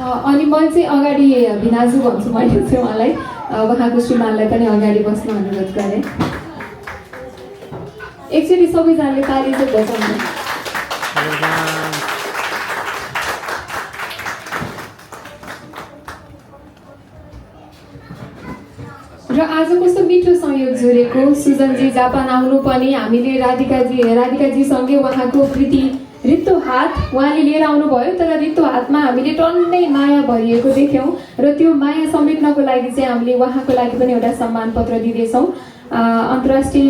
अनि म चाहिँ अगाडि भिनाजु भन्छु, मैले चाहिँ उहाँलाई उहाँको श्रीमानलाई पनि अगाडि बस्न अनुरोध गरेँ। एकचोटि सबैजनाले ताली चाहिँ बजाउनु। र आज कस्तो मिठो संयोग जोडेको, सुजनजी जापान आउनु पनि हामीले राधिकाजीसँगै उहाँको कृति रित्तो हात उहाँले लिएर आउनुभयो, तर रित्तो हातमा हामीले टन्नै माया भरिएको देख्यौँ र त्यो माया समेट्नको लागि चाहिँ हामीले उहाँको लागि पनि एउटा सम्मान पत्र दिँदैछौँ। अन्तर्राष्ट्रिय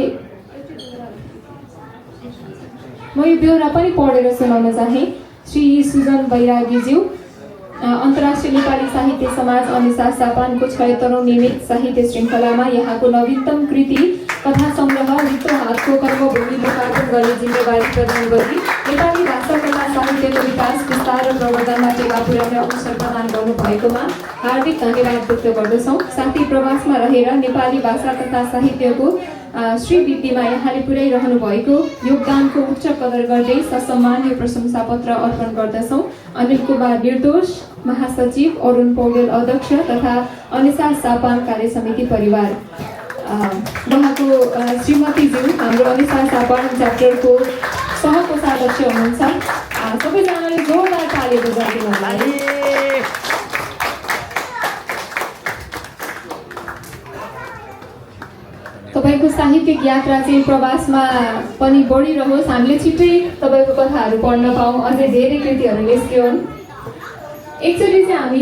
म यो ब्यौरा पनि पढेर सुनाउन चाहेँ। श्री सुजन बैरागीज्यू, अन्तर्राष्ट्रिय नेपाली साहित्य समाज अनुसार जापानको 76औं नियमित साहित्य श्रृङ्खलामा यहाँको नवीनतम कृति कथा सङ्ग्रह रित्तो हातको कर्मभूमि लोकार्पण गर्ने जिम्मेवारी प्रदान गरी नेपाली भाषा कला साहित्यको विकास विस्तार र प्रवर्धनमा टेवा पुर्याउने अवसर प्रदान गर्नुभएकोमा हार्दिक धन्यवाद व्यक्त गर्दछौँ। साथै प्रवासमा रहेर नेपाली भाषा तथा साहित्यको श्रीवृद्धिमा यहाँले पुर्याइरहनु भएको योगदानको उच्च कदर गर्दै ससम्मान यो प्रशंसा पत्र अर्पण गर्दछौँ। अनिल कुमार निर्दोष महासचिव, अरुण पौडेल अध्यक्ष तथा अनिसा सापान कार्य समिति परिवार। उहाँको श्रीमतीज्यू हाम्रो अनिसा सापान च्याप्टरको सहकोषाध्यक्ष हुनुहुन्छ। सबैजनाले जोरदार ताली बजाइदिनु होला। तपाईँको साहित्यिक यात्रा चाहिँ प्रवासमा पनि बढिरहोस्, हामीले छिट्टै तपाईँको कथाहरू पढ्न पाऊँ, अझै धेरै कृतिहरू निस्कियोन्। एकचोटि चाहिँ हामी